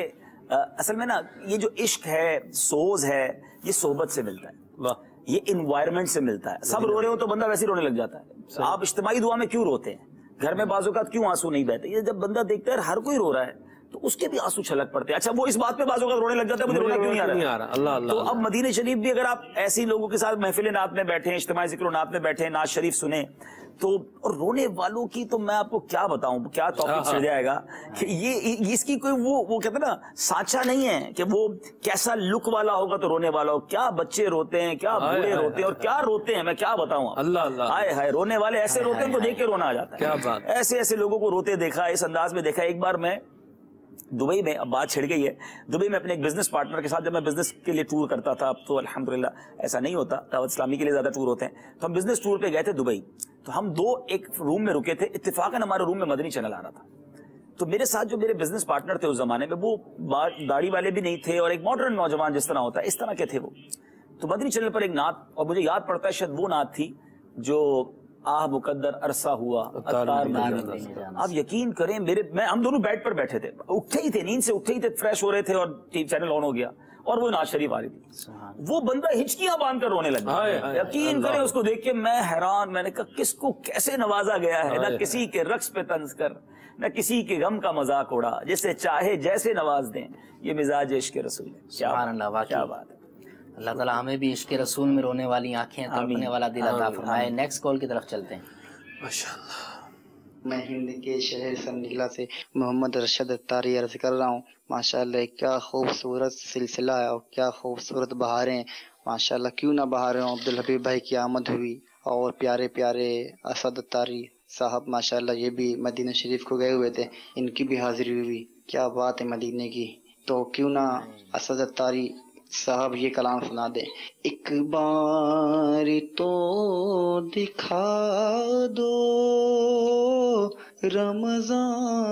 اصل میں نا یہ جو عشق ہے، سوز ہے، یہ صحبت سے ملتا ہے، یہ انوائرمنٹ سے ملتا ہے. سب رو رہے ہو تو بندہ ویسے رونے لگ جاتا ہے. آپ اجتماعی دعا میں کیوں روتے ہیں؟ گھر میں بعض اوقات کیوں آنسو نہیں بہتے؟ یہ جب بندہ دیکھتا ہے ہر کوئی رو رہا ہے تو اس کے بھی آنسو چھلک پڑتے ہیں. اچھا وہ اس بات پہ بعض اوقات رونے لگ جاتا ہے مجھے رونا کیوں نہیں آ رہا. اللہ اللہ. تو اب مدینہ شریف بھی اگر آپ ایسی لوگوں کے ساتھ محفل نعت میں بیٹھے ہیں, اجتماع ذکر و نعت میں بیٹھے ہیں, نعت شریف سنیں, تو اور رونے والوں کی تو میں آپ کو کیا بتاؤں, کیا ٹاپک چل جائے گا کہ یہ اس کی کوئی وہ کہتے ہیں نا سانچہ نہیں ہے کہ وہ کیسا لک والا ہوگا تو رونے والا ہو. کیا بچے روتے ہیں, کیا بوڑھے روتے ہیں, اور کیا روتے ہیں میں کیا بتاؤں. اللہ اللہ. ہائے ہائے, رونے والے ایسے روتے ہیں ان کو دیکھ کے رونا آ جاتا ہے. کیا بات. ایسے ایسے لوگوں کو روتے دیکھا, اس انداز میں دیکھا. ایک بار میں دبئی میں, اب بات چھڑ گئی ہے, دبئی میں اپنے ایک بزنس پارٹنر کے ساتھ جب میں بزنس کے لیے ٹور کرتا تھا, اب تو الحمدللہ ایسا نہیں ہوتا, دعوت اسلامی کے لیے زیادہ ٹور ہوتے ہیں, تو ہم بزنس ٹور پہ گئے تھے دبئی. تو ہم دو ایک روم میں رکے تھے, اتفاقاً ہمارے روم میں مدنی چینل آ رہا تھا. تو میرے ساتھ جو میرے بزنس پارٹنر تھے اس زمانے میں, وہ داڑھی والے بھی نہیں تھے اور ایک ماڈرن نوجوان جس طرح ہوتا ہے اس طرح کے تھے وہ. تو مدنی چینل پر ایک نعت, اور مجھے یاد پڑتا ہے شاید وہ نعت تھی جو آہ مقدر عرصہ ہوا اتار مدینہ. آپ یقین کریں ہم دونوں بیڈ پر بیٹھے تھے, اٹھے ہی تھے, نیند سے اٹھے ہی تھے, فریش ہو رہے تھے اور ٹی وی چینل آن ہو گیا اور وہ نعت شریف آ رہی تھی. وہ بندہ ہچکیاں باندھ کر رونے لگا. یقین کریں اس کو دیکھ کے میں حیران, میں نے کہا کس کو کیسے نوازا گیا ہے, نہ کسی کے رقص پہ طنز کر, نہ کسی کے غم کا مذاق اڑا, جسے چاہے جیسے نواز دیں, یہ مزاج عشق رسول ہے. سبحان اللہ, کیا بات ہے. اللہ تعالیٰ ہمیں بھی عشق رسول میں رونے والی آنکھیں, تڑپنے والا دل عطا فرمائے. نیکسٹ کال کی طرف چلتے ہیں. ماشاءاللہ. میں ہند کے شہر سنڈیلا سے محمد رشد اتاری عرض کر رہا ہوں. ماشاءاللہ کیا خوبصورت سلسلہ ہے اور کیا خوبصورت بہاریں. ماشاءاللہ کیوں نہ بہاریں. عبدالحبیب بھائی کی آمد ہوئی اور پیارے پیارے اسد اتاری صاحب ماشاءاللہ یہ بھی مدینہ شریف کو گئے ہوئے تھے, ان کی بھی حاضری ہوئی. کیا بات ہے مدینے کی. تو کیوں نہ اسد اتاری صاحب یہ کلام سنا دے. ایک بار تو دکھا دو رمضان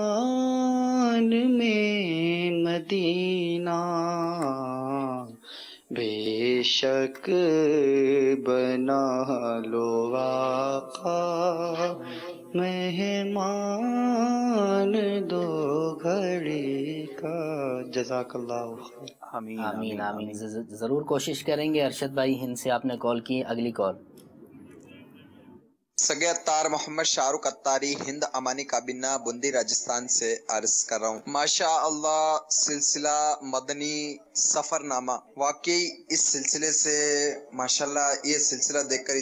میں مدینہ, بے شک بنا لو آقا مہمان دو گھڑی کا. جزاک اللہ خیر. آمین آمین. ضرور کوشش کریں گے. ارشد بھائی ہند سے آپ نے کال کی, اگلی کال. سگے اتار محمد شاہ رخ اتاری ہند امانی کابینہ بندی راجستھان سے عرض کر رہا ہوں. ماشاء اللہ سلسلہ مدنی سفر نامہ, واقعی اس سلسلے سے ماشاءاللہ یہ سلسلہ دیکھ کر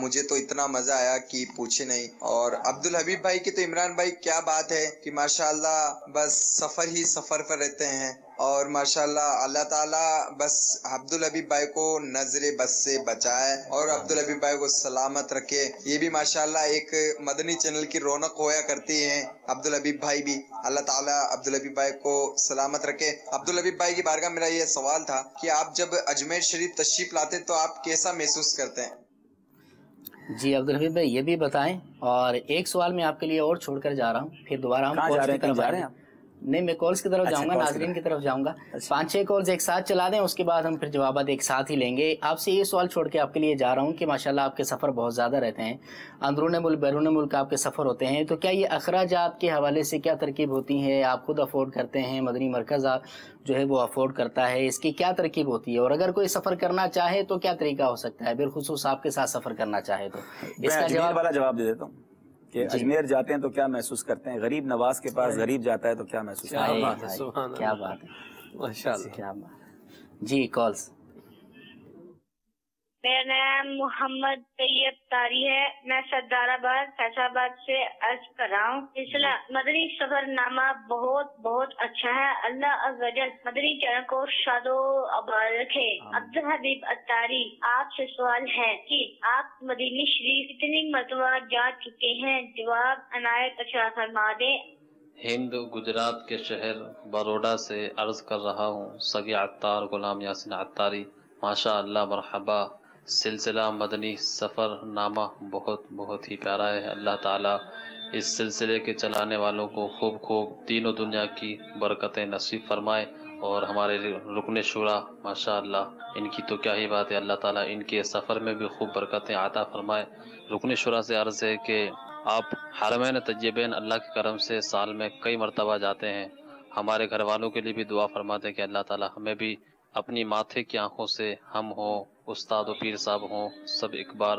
مجھے تو اتنا مزہ آیا کہ پوچھے نہیں. اور عبدالحبیب بھائی کی تو عمران بھائی کیا بات ہے کہ ماشاءاللہ بس سفر ہی سفر پر رہتے ہیں, اور ماشاءاللہ اللہ تعالیٰ بس عبدالحبیب بھائی کو نظر بس سے بچائے اور عبدالحبیب بھائی کو سلامت رکھے. یہ بھی ماشاءاللہ ایک مدنی چینل کی رونق ہویا کرتی ہیں عبدالحبیب بھائی بھی. اللہ تعالیٰ عبدالحبیب بھائی کو سلامت رکھے. عبدالحبیب بھائی کی بارگاہ میرا یہ سوال تھا کہ آپ جب اجمیر شریف تشریف لاتے تو آپ کیسا محسوس کرتے ہیں؟ جی عبدالحبیب بھائی یہ بھی بتائیں. اور ایک سوال میں آپ کے لیے اور چھوڑ کر جا رہا ہوں, پھر دوبارہ ہم کالز کی طرف جا رہے ہیں. نہیں میں کالز کی طرف جاؤں گا, ناظرین کی طرف جاؤں گا. 5-6 کالز ایک ساتھ چلا دیں, اس کے بعد ہم پھر جوابات ایک ساتھ ہی لیں گے. آپ سے یہ سوال چھوڑ کے آپ کے لیے جا رہا ہوں کہ ماشاءاللہ آپ کے سفر بہت زیادہ رہتے ہیں, اندرون ملک بیرون ملک آپ کے سفر ہوتے ہیں, تو کیا یہ اخراجات کے حوالے سے کیا ترکیب ہوتی ہے؟ آپ خود افورڈ کرتے ہیں, مدنی مرکز جو ہے وہ افورڈ کرتا ہے, اس کی کیا ترکیب ہوتی ہے؟ اور اگر کوئی سفر کرنا چاہے تو کیا طریقہ ہو سکتا ہے, بالخصوص آپ کے ساتھ سفر کرنا چاہے تو؟ اس کا جواب دے دیتا ہوں کہ اجمیر جاتے ہیں تو کیا محسوس کرتے ہیں, غریب نواز کے پاس غریب جاتا ہے تو کیا محسوس کرتے ہیں. کیا بات ہے, ماشاءاللہ. کیا بات. جی کالز. میرا نام محمد طیب تاری ہے, میں سردار آباد فیصل آباد سے عرض کر رہا ہوں. سلسلہ مدنی سفر نامہ بہت بہت اچھا ہے. اللہ عز و جل مدنی چینل کو شاد و آباد رکھے. عبدالحبیب اتاری آپ سے سوال ہے کہ آپ مدینہ شریف کتنی مرتبہ جا چکے ہیں؟ جواب عنایت عطا فرما دیں. ہند گجرات کے شہر بروڈا سے عرض کر رہا ہوں. سگے عطار غلام یاسین عطاری. ماشاء اللہ مرحبا. سلسلہ مدنی سفر نامہ بہت بہت ہی پیارا ہے. اللہ تعالیٰ اس سلسلے کے چلانے والوں کو خوب خوب دین و دنیا کی برکتیں نصیب فرمائے, اور ہمارے رکن شورا ماشاء اللہ ان کی تو کیا ہی بات ہے, اللہ تعالیٰ ان کے سفر میں بھی خوب برکتیں عطا فرمائے. رکن شورا سے عرض ہے کہ آپ حرمین طیبین اللہ کے کرم سے سال میں کئی مرتبہ جاتے ہیں. ہمارے گھر والوں کے لیے بھی دعا فرماتے ہیں کہ اللہ تعالیٰ ہمیں بھی اپنی ماتھے کی آنکھوں سے, ہم ہوں, استاد و پیر صاحب ہوں, سب ایک بار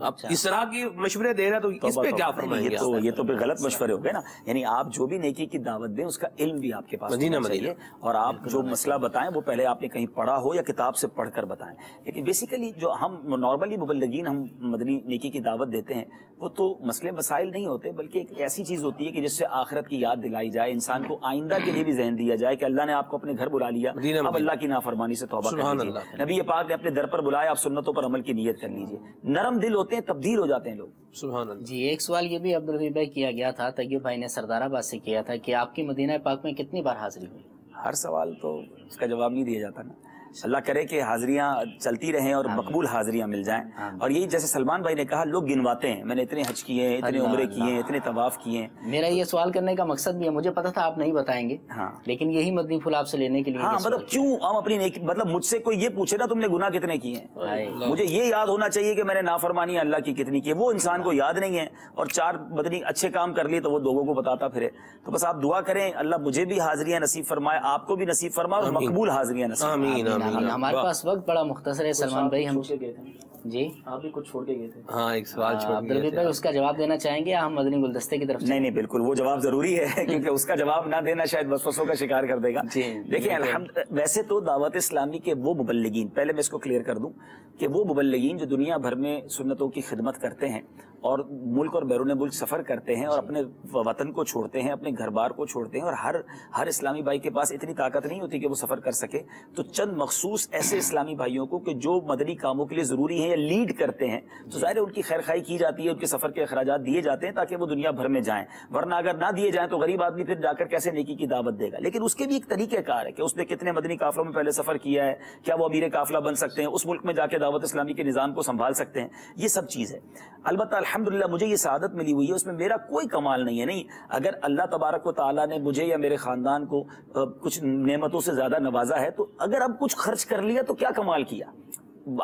اب اس طرح کی مشورے دے رہا ہے تو اس پہ کیا فرمائیں گے؟ یہ تو پھر غلط مشورے ہو گئے نا. یعنی آپ جو بھی نیکی کی دعوت دیں اس کا علم بھی آپ کے پاس ہونا چاہیے, اور آپ جو مسئلہ بتائیں وہ پہلے آپ نے کہیں پڑھا ہو یا کتاب سے پڑھ کر بتائیں. لیکن بیسیکلی جو ہم نارملی مبلغین ہم مدنی نیکی کی دعوت دیتے ہیں وہ تو مسئلے مسائل نہیں ہوتے, بلکہ ایک ایسی چیز ہوتی ہے کہ جس سے آخرت کی یاد دلائی جائے, انسان کو آئندہ کے لیے بھی ذہن دیا جائے کہ اللہ نے آپ کو اپنے گھر بلا لیا, اب اللہ کی نافرمانی سے توبہ کر لیجیے. نبی پاک نے اپنے در پر بلایا, آپ سنتوں پر عمل کی نیت کر لیجیے. نرم دل ہوتے ہیں, تبدیل ہو جاتے ہیں لوگ. سبحان اللہ. جی ایک سوال یہ بھی عبدالحبیب بھائی کیا گیا تھا, طیب بھائی نے سردار آباد سے کیا تھا کہ آپ کی مدینہ پاک میں کتنی بار حاضری ہوئی؟ ہر سوال تو اس کا جواب نہیں دیا جاتا نا. اللہ کرے کہ حاضریاں چلتی رہیں اور مقبول حاضریاں مل جائیں. اور یہی جیسے سلمان بھائی نے کہا, لوگ گنواتے ہیں میں نے اتنے حج کیے ہیں, اتنے عمرے کیے ہیں, اتنے طواف کیے ہیں. میرا یہ سوال کرنے کا مقصد بھی ہے, مجھے پتا تھا آپ نہیں بتائیں گے, لیکن یہی مدنی پھول آپ سے لینے کے لیے. ہاں مطلب کیوں ہم اپنی مطلب مجھ سے کوئی یہ پوچھے نا تم نے گناہ کتنے کیے ہیں, مجھے یہ یاد ہونا چاہیے کہ میں نے نافرمانی اللہ کی کتنی کی. وہ انسان کو یاد نہیں ہے, اور 4 مدنی اچھے کام کر لیے تو وہ لوگوں کو بتاتا پھرے. تو بس آپ دعا کریں اللہ مجھے بھی حاضریاں نصیب فرمائے, آپ کو بھی نصیب فرمائے, اور مقبول حاضریاں نصیب. ہمارے پاس وقت بڑا مختصر ہے سلمان بھائی, ہم جی آپ بھی کچھ چھوڑ کے گئے تھے. ہاں ایک سوال چھوڑ عبدالحبیب بھائی اس کا جواب دینا چاہیں گے, ہم مدنی گلدستے کی طرف. نہیں بالکل وہ جواب ضروری ہے کیونکہ اس کا جواب نہ دینا شاید وسوسوں کا شکار کر دے گا. دیکھیں ویسے تو دعوت اسلامی کے وہ مبلغین, پہلے میں اس کو کلیئر کر دوں کہ وہ مبلغین جو دنیا بھر میں سنتوں کی خدمت کرتے ہیں اور ملک اور بیرون ملک سفر کرتے ہیں اور اپنے وطن کو چھوڑتے ہیں, اپنے گھر بار کو چھوڑتے ہیں, اور ہر اسلامی بھائی کے پاس اتنی طاقت نہیں ہوتی کہ وہ سفر کر سکے, تو چند مخصوص ایسے اسلامی بھائیوں کو کہ جو مدنی کاموں کے لیے ضروری ہیں یا لیڈ کرتے ہیں, تو ظاہر ہے ان کی خیر خواہی کی جاتی ہے, ان کے سفر کے اخراجات دیے جاتے ہیں تاکہ وہ دنیا بھر میں جائیں, ورنہ اگر نہ دیے جائیں تو غریب آدمی پھر جا کر کیسے نیکی کی دعوت دے گا. لیکن اس کے بھی ایک طریقہ کار ہے کہ اس نے کتنے مدنی قافلوں میں پہلے سفر کیا ہے, کیا وہ امیر قافلہ بن سکتے ہیں, اس ملک میں جا کے دعوت اسلامی کے نظام کو سنبھال سکتے ہیں, یہ سب چیز ہے. البتہ الحمدللہ مجھے یہ سعادت ملی ہوئی ہے, اس میں میرا کوئی کمال نہیں ہے. نہیں, اگر اللہ تبارک و تعالیٰ نے مجھے یا میرے خاندان کو کچھ نعمتوں سے زیادہ نوازا ہے, تو اگر اب کچھ خرچ کر لیا تو کیا کمال کیا,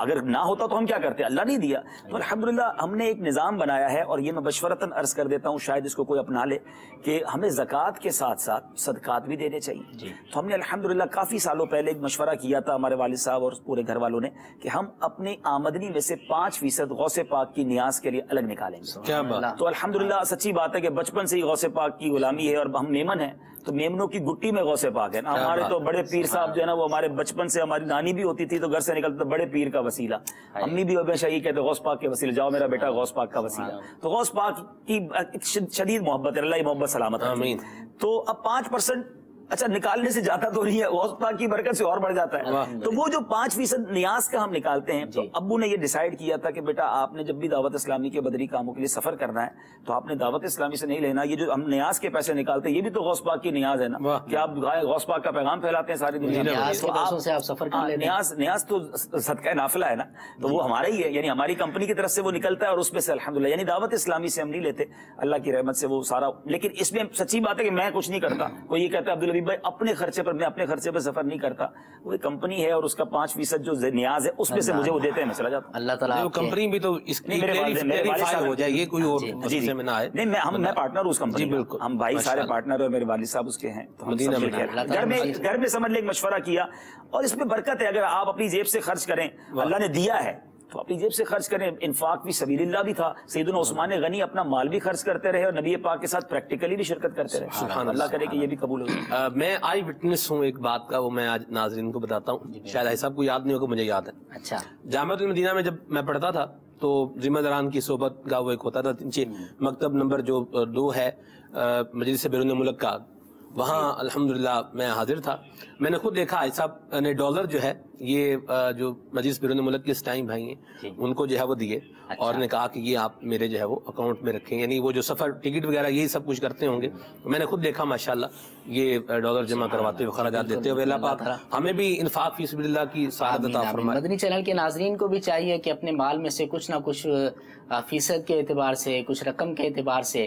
اگر نہ ہوتا تو ہم کیا کرتے, اللہ نہیں دیا. تو الحمدللہ ہم نے ایک نظام بنایا ہے, اور یہ میں بشورتاً عرض کر دیتا ہوں, شاید اس کو کوئی اپنا لے, کہ ہمیں زکوٰۃ کے ساتھ ساتھ صدقات بھی دینے چاہیے. تو ہم نے الحمدللہ کافی سالوں پہلے ایک مشورہ کیا تھا ہمارے والد صاحب اور پورے گھر والوں نے, کہ ہم اپنی آمدنی میں سے 5% غوث پاک کی نیاز کے لیے الگ نکالیں گے. تو الحمدللہ سچی بات ہے کہ بچپن سے ہی غوث پاک کی غلامی ہے, اور ہم میمن ہیں تو میمنوں کی گٹی میں غوث پاک ہے نا. ہمارے تو بڑے پیر صاحب جو ہے نا, وہ ہمارے بچپن سے, ہماری نانی بھی ہوتی تھی تو گھر سے نکلتے بڑے پیر کا وسیلہ, امی بھی ہمیشہ یہ کہتے غوث پاک کے وسیلے, جاؤ میرا بیٹا غوث پاک کا وسیلہ. تو غوث پاک کی شدید محبت ہے, اللہ کی محبت سلامت ہے. تو اب 5% اچھا نکالنے سے جاتا تو نہیں ہے, غوث پاک کی برکت سے اور بڑھ جاتا ہے. تو وہ جو 5% نیاز کا ہم نکالتے ہیں, تو ابو نے یہ ڈیسائیڈ کیا تھا کہ بیٹا آپ نے جب بھی دعوت اسلامی کے بدری کاموں کے لیے سفر کرنا ہے تو آپ نے دعوت اسلامی سے نہیں لینا, یہ جو ہم نیاز کے پیسے نکالتے ہیں یہ بھی تو غوث پاک کی نیاز ہے نا, کہ آپ غوث پاک کا پیغام پھیلاتے ہیں ساری دنیا میں. نیاز تو صدقہ نافلہ ہے نا, تو وہ ہمارا ہی ہے, یعنی ہماری کمپنی کی طرف سے وہ نکلتا ہے, اور اس میں سے الحمدللہ, یعنی دعوت اسلامی سے ہم نہیں لیتے, اللہ کی رحمت سے وہ سارا. لیکن اس میں سچی بات ہے کہ میں کچھ نہیں کرتا. کوئی یہ کہتا ہے عبدالحبیب بھائی اپنے خرچے پر, میں اپنے خرچے پر سفر نہیں کرتا, وہ ایک کمپنی ہے اور اس کا 5% جو نیاز ہے اس میں سے مجھے وہ دیتے ہیں, میں چلا جاتا ہوں. اللہ تعالیٰ وہ کمپنی بھی تو اس کی ہو جائے, یہ کوئی اور جی میں نہ آئے. نہیں میں پارٹنر ہوں اس کمپنی. جی بالکل, ہم بھائی سارے پارٹنر, اور میرے والد صاحب اس کے ہیں. گھر میں سمجھ لے ایک مشورہ کیا, اور اس میں برکت ہے. اگر آپ اپنی جیب سے خرچ کریں, اللہ نے دیا ہے تو اپنی جیب سے خرچ کریں. انفاق بھی سبیل اللہ بھی تھا, سیدنا عثمان غنی اپنا مال بھی خرچ کرتے رہے, اور نبی پاک کے ساتھ پریکٹیکلی بھی شرکت کرتے رہے. اللہ کرے کہ یہ بھی قبول ہو. میں آئی وٹنس ہوں ایک بات کا, وہ میں آج ناظرین کو بتاتا ہوں, شاید ایسا کو یاد نہیں ہوگا, مجھے یاد ہے. اچھا, جامعۃ المدینہ میں جب میں پڑھتا تھا تو ذمہ داران کی صحبت کا وہ ایک ہوتا تھا, مکتب نمبر جو 2 ہے مجلس بیرون ملک کا, وہاں الحمدللہ میں حاضر تھا. میں نے خود دیکھا ایسا ڈالر جو ہے یہ جو مجلس بیرون ملک کے اسٹائی بھائی ہیں ان کو جو ہے وہ دیے, اور نے کہا کہ یہ آپ میرے جو ہے وہ اکاؤنٹ میں رکھیں, یعنی وہ جو سفر ٹکٹ وغیرہ یہی سب کچھ کرتے ہوں گے. میں نے خود دیکھا ماشاءاللہ یہ ڈالر جمع کرواتے ہوئے, خراجات دیتے ہوئے. اللہ پاک ہمیں بھی انفاق فی سبیل اللہ کی سعادت عطا فرمائے. مدنی چینل کے ناظرین کو بھی چاہیے کہ اپنے مال میں سے کچھ نہ کچھ فیصد کے اعتبار سے, کچھ رقم کے اعتبار سے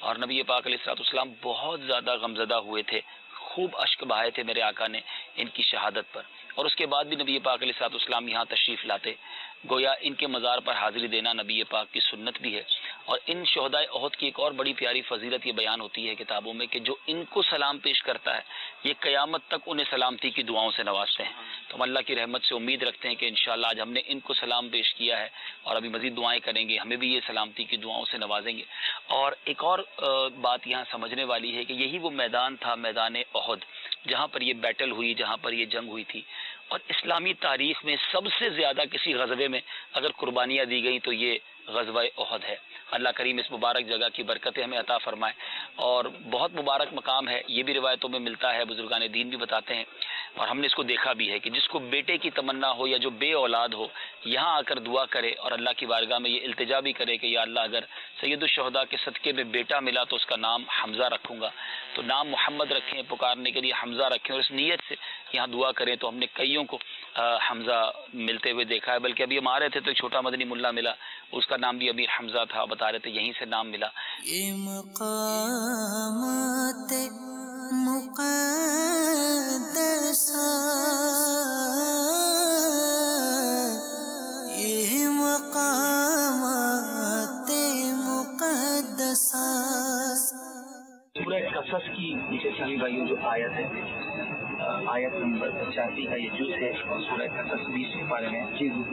اور نبی پاک علیہ الصلوۃ والسلام بہت زیادہ غمزدہ ہوئے تھے، خوب اشک بہائے تھے میرے آقا نے ان کی شہادت پر، اور اس کے بعد بھی نبی پاک علیہ الصلوۃ والسلام یہاں تشریف لاتے، گویا ان کے مزار پر حاضری دینا نبی پاک کی سنت بھی ہے۔ اور ان شہدائے احد کی ایک اور بڑی پیاری فضیلت یہ بیان ہوتی ہے کتابوں میں کہ جو ان کو سلام پیش کرتا ہے یہ قیامت تک انہیں سلامتی کی دعاؤں سے نوازتے ہیں۔ تو ہم اللہ کی رحمت سے امید رکھتے ہیں کہ انشاءاللہ آج ہم نے ان کو سلام پیش کیا ہے اور ابھی مزید دعائیں کریں گے، ہمیں بھی یہ سلامتی کی دعاؤں سے نوازیں گے۔ اور ایک اور بات یہاں سمجھنے والی ہے کہ یہی وہ میدان تھا، میدان احد، جہاں پر یہ بیٹل ہوئی، جہاں پر یہ جنگ ہوئی تھی۔ اور اسلامی تاریخ میں سب سے زیادہ کسی غزوے میں اگر قربانیاں دی گئی تو یہ غزوہ احد ہے۔ اللہ کریم اس مبارک جگہ کی برکتیں ہمیں عطا فرمائے، اور بہت مبارک مقام ہے، یہ بھی روایتوں میں ملتا ہے، بزرگان دین بھی بتاتے ہیں، اور ہم نے اس کو دیکھا بھی ہے کہ جس کو بیٹے کی تمنا ہو یا جو بے اولاد ہو یہاں آ کر دعا کرے اور اللہ کی بارگاہ میں یہ التجا بھی کرے کہ یا اللہ اگر سید الشہداء کے صدقے میں بیٹا ملا تو اس کا نام حمزہ رکھوں گا، تو نام محمد رکھیں، پکارنے کے لیے حمزہ رکھیں، اور اس نیت سے یہاں دعا کریں۔ تو ہم نے کئیوں کو حمزہ ملتے ہوئے دیکھا ہے، بلکہ ابھی ہم آ رہے تھے تو ایک چھوٹا مدنی ملا ملا، اس کا نام بھی امیر حمزہ تھا، بتا رہے تھے یہیں سے نام ملا۔ یہ مقامات مقدسہ، یہ مقامات مقدسہ۔ سورہ قصص کی نیچے سبھی بھائیوں جو آیت ہے، آیت نمبر 85 کا یہ جز ہے، سورہ قصص 20 پارے میں،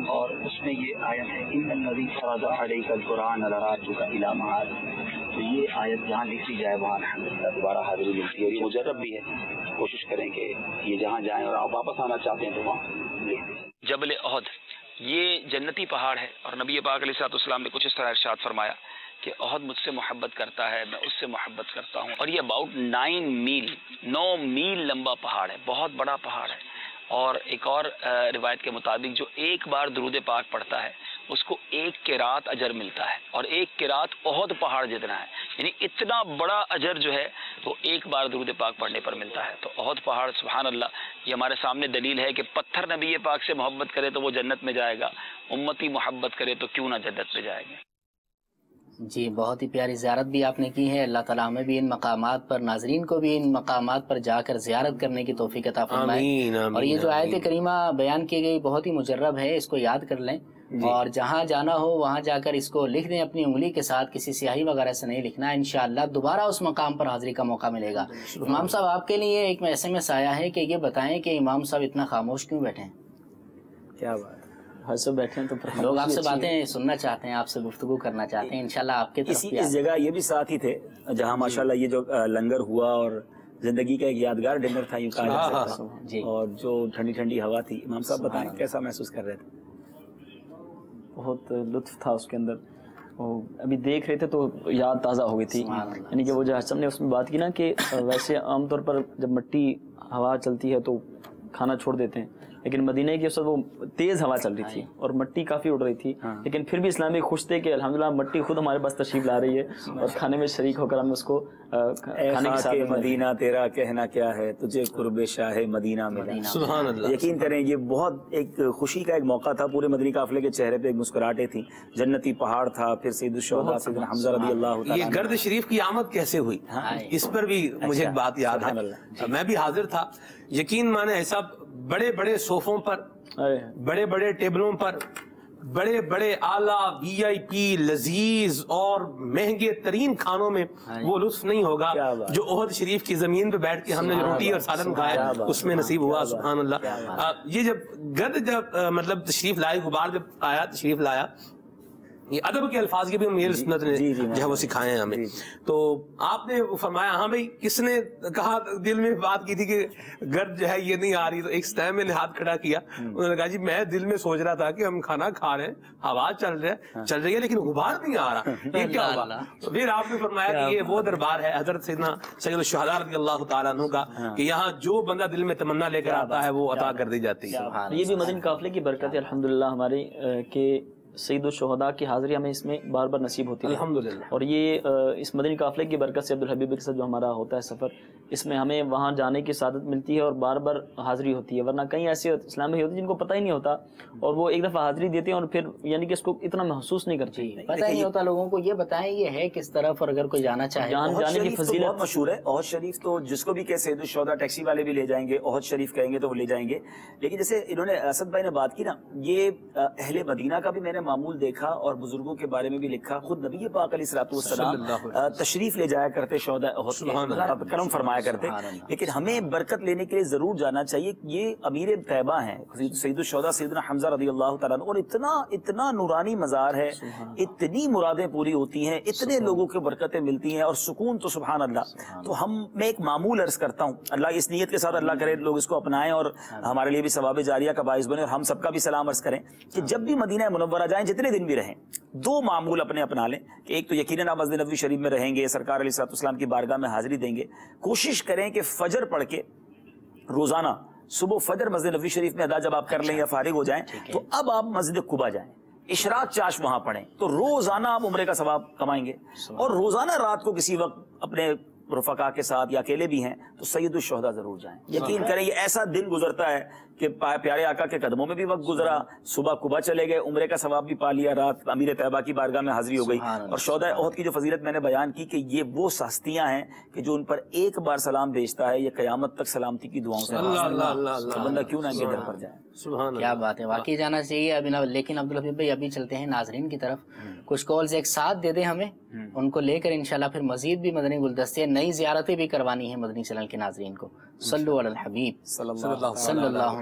اور اس میں یہ آیت ہے ان الذی فرض علیک القرآن لرادک الی معاد۔ تو یہ آیت جہاں لکھی جائے وہاں الحمدللہ دوبارہ حاضری ملتی ہے، اور یہ مجرب بھی ہے، کوشش کریں کہ یہ جہاں جائیں اور آپ واپس آنا چاہتے ہیں تو وہاں لکھ دیں۔ جبل احد یہ جنتی پہاڑ ہے، اور نبی پاک علیہ الصلوۃ والسلام نے کچھ اس طرح ارشاد فرمایا کہ احد مجھ سے محبت کرتا ہے، میں اس سے محبت کرتا ہوں۔ اور یہ اباؤٹ 9 میل لمبا پہاڑ ہے، بہت بڑا پہاڑ ہے۔ اور ایک اور روایت کے مطابق جو ایک بار درود پاک پڑھتا ہے اس کو 1 قرات اجر ملتا ہے، اور 1 قرات احد پہاڑ جتنا ہے، یعنی اتنا بڑا اجر جو ہے وہ ایک بار درود پاک پڑھنے پر ملتا ہے۔ تو احد پہاڑ سبحان اللہ یہ ہمارے سامنے دلیل ہے کہ پتھر نبی پاک سے محبت کرے تو وہ جنت میں جائے گا، امتی محبت کرے تو کیوں نہ جنت میں جائے گا۔ جی بہت ہی پیاری زیارت بھی آپ نے کی ہے، اللہ تعالیٰ ہمیں بھی ان مقامات پر، ناظرین کو بھی ان مقامات پر جا کر زیارت کرنے کی توفیق عطا فرمائے۔ اور یہ جو آیت کریمہ بیان کی گئی بہت ہی مجرب ہے، اس کو یاد کر لیں، اور جہاں جانا ہو وہاں جا کر اس کو لکھ دیں اپنی انگلی کے ساتھ، کسی سیاہی وغیرہ سے نہیں لکھنا، انشاءاللہ دوبارہ اس مقام پر حاضری کا موقع ملے گا۔ امام صاحب آپ کے لیے ایک SMS آیا ہے کہ یہ بتائیں کہ امام صاحب اتنا خاموش کیوں بیٹھے ہیں؟ کیا بات ہر سے بیٹھے ہیں تو لوگ آپ سے باتیں سننا چاہتے ہیں، آپ سے گفتگو کرنا چاہتے ہیں، انشاءاللہ آپ کے طرف اس جگہ یہ بھی ساتھ ہی تھے جہاں ماشاءاللہ یہ جو لنگر ہوا اور زندگی کا ایک یادگار ڈنر تھا یوں کہا جا سکتا ہے، اور جو ٹھنڈی ٹھنڈی ہوا تھی۔ امام صاحب بتائیں کیسا محسوس کر رہے تھے؟ بہت لطف تھا اس کے اندر، ابھی دیکھ رہے تھے تو یاد تازہ ہو گئی تھی، یعنی کہ وہ جو حسن نے اس میں بات کی نا کہ ویسے عام طور پر جب مٹی ہوا چلتی ہے تو کھانا چھوڑ دیتے ہیں، لیکن مدینہ کی اس وقت وہ تیز ہوا چل رہی تھی اور مٹی کافی اڑ رہی تھی، لیکن پھر بھی اسلامی خوش تھے کہ الحمدللہ مٹی خود ہمارے پاس تشریف لا رہی ہے اور کھانے میں شریک ہو کر ہم اس کو کھانے کے ساتھ۔ مدینہ تیرا کہنا کیا ہے، تجھے قرب شاہ مدینہ ملا۔ سبحان اللہ، یقین کریں یہ بہت ایک خوشی کا ایک موقع تھا، پورے مدنی قافلے کے چہرے پہ ایک مسکراہٹیں تھیں، جنتی پہاڑ تھا، پھر سید الشہداء سیدنا حمزہ رضی اللہ تعالیٰ۔ یہ گرد شریف کی آمد کیسے ہوئی اس پر بھی مجھے ایک بات یاد ہے، میں بھی حاضر تھا، یقین مانے ایسا بڑے بڑے صوفوں پر، بڑے بڑے ٹیبلوں پر، بڑے بڑے اعلیٰ VIP لذیذ اور مہنگے ترین کھانوں میں وہ لطف نہیں ہوگا جو احد شریف کی زمین پہ بیٹھ کے ہم نے روٹی اور سالن کھایا اس میں نصیب ہوا۔ سبحان اللہ، یہ جب گرد مطلب تشریف لائے، غبار جب آیا تشریف لایا، یہ ادب کے الفاظ کے بھی میرے سنت نے جو ہے وہ سکھائے ہیں ہمیں، تو آپ نے فرمایا ہاں بھائی کس نے کہا، دل میں بات کی تھی کہ گرد جو ہے یہ نہیں آ رہی، تو ایک سٹیم میں نے ہاتھ کھڑا کیا، انہوں نے کہا جی میں دل میں سوچ رہا تھا کہ ہم کھانا کھا رہے ہیں، ہوا چل رہی ہے لیکن غبار نہیں آ رہا، یہ کیا ہوا؟ تو پھر آپ نے فرمایا کہ یہ وہ دربار ہے حضرت سیدنا سید الشہداء رضی اللہ تعالیٰ عنہ کا، کہ یہاں جو بندہ دل میں تمنا لے کر آتا ہے وہ عطا کر دی جاتی ہے۔ یہ بھی مدنی قافلے کی برکت ہے الحمدللہ ہماری، کہ سید الشہداء کی حاضری ہمیں اس میں بار بار نصیب ہوتی ہے الحمدللہ. اور یہ اس مدنی قافلے کی برکت سے عبدالحبیب کے ساتھ جو ہمارا ہوتا ہے سفر، اس میں ہمیں وہاں جانے کی سعادت ملتی ہے اور بار بار حاضری ہوتی ہے. ورنہ کئی ایسے اسلام میں ہوتے ہیں جن کو پتہ ہی نہیں ہوتا اور وہ ایک دفعہ حاضری دیتے ہیں اور پھر یعنی کہ اس کو اتنا محسوس نہیں کرتے. پتہ نہیں ہوتا لوگوں کو. یہ بتائیں یہ ہے کس طرف، اور اگر کوئی جانا چاہے جانے کی فضیلت بہت مشہور ہے. احد شریف تو جس کو بھی کہ سید الشہداء ٹیکسی والے بھی لے جائیں گے، احد شریف کہیں گے تو وہ لے جائیں گے. لیکن جیسے انہوں نے اسد بھائی نے بات کی نا، یہ اہل مدینہ کا بھی میں نے معمول دیکھا اور بزرگوں کے بارے میں بھی لکھا. خود نبی پاک علیہ الصلوۃ والسلام تشریف لے جایا کرتے شہداء احد، کرم فرمایا کرتے. لیکن ہمیں برکت لینے کے لیے ضرور جانا چاہیے. یہ امیر طیبہ ہیں سید الشہداء سیدنا حمزہ رضی اللہ تعالیٰ عنہ، اور اتنا نورانی مزار ہے، اتنی مرادیں پوری ہوتی ہیں، اتنے لوگوں کے برکتیں ملتی ہیں اور سکون تو سبحان اللہ. تو میں ایک معمول عرض کرتا ہوں، اللہ اس نیت کے ساتھ اللہ کرے لوگ اس کو اپنائیں اور ہمارے لیے بھی ثواب جاریہ کا باعث بنے، اور ہم سب کا بھی سلام عرض کریں کہ جب بھی مدینہ منورہ جائیں، جتنے دن بھی رہیں، دو معمول اپنا لیں کہ ایک تو یقیناً آپ مسجد نبوی شریف میں رہیں گے، سرکار علیہ الصلوۃ والسلام کی بارگاہ میں حاضری دیں گے. کوشش کریں کہ فجر پڑھ کے روزانہ صبح فجر مسجد نبوی شریف میں ادا جب آپ کر لیں یا فارغ ہو جائیں تو اب آپ مسجد قباء جائیں، اشراق چاش وہاں پڑھیں، تو روزانہ آپ عمرے کا ثواب کمائیں گے. اور روزانہ رات کو کسی وقت اپنے رفقا کے ساتھ یا اکیلے بھی ہیں تو سید الشہداء ضرور جائیں. یقین کریں یہ ایسا دن گزرتا ہے کہ پیارے آقا کے قدموں میں بھی وقت گزرا، صبح قباء چلے گئے، عمرے کا ثواب بھی پا لیا، رات امیر طیبہ کی بارگاہ میں حاضری ہو گئی. اور شہداء احد کی جو فضیلت میں نے بیان کی کہ یہ وہ ہستیاں ہیں کہ جو ان پر ایک بار سلام بھیجتا ہے یہ قیامت تک سلامتی کی دعاؤں سے بندہ کیوں نہ ان کے در پر جائے. کیا بات ہے، واقعی جانا چاہیے. لیکن عبدالحبیب بھائی ابھی چلتے ہیں ناظرین کی طرف. کچھ کالز ایک ساتھ دے دیں ہمیں، ان کو لے کر انشاءاللہ پھر مزید بھی مدنی گلدستے نئی زیارتیں بھی کروانی ہیں مدنی چینل کے ناظرین کو. صلو علی الحبیب صلی اللہ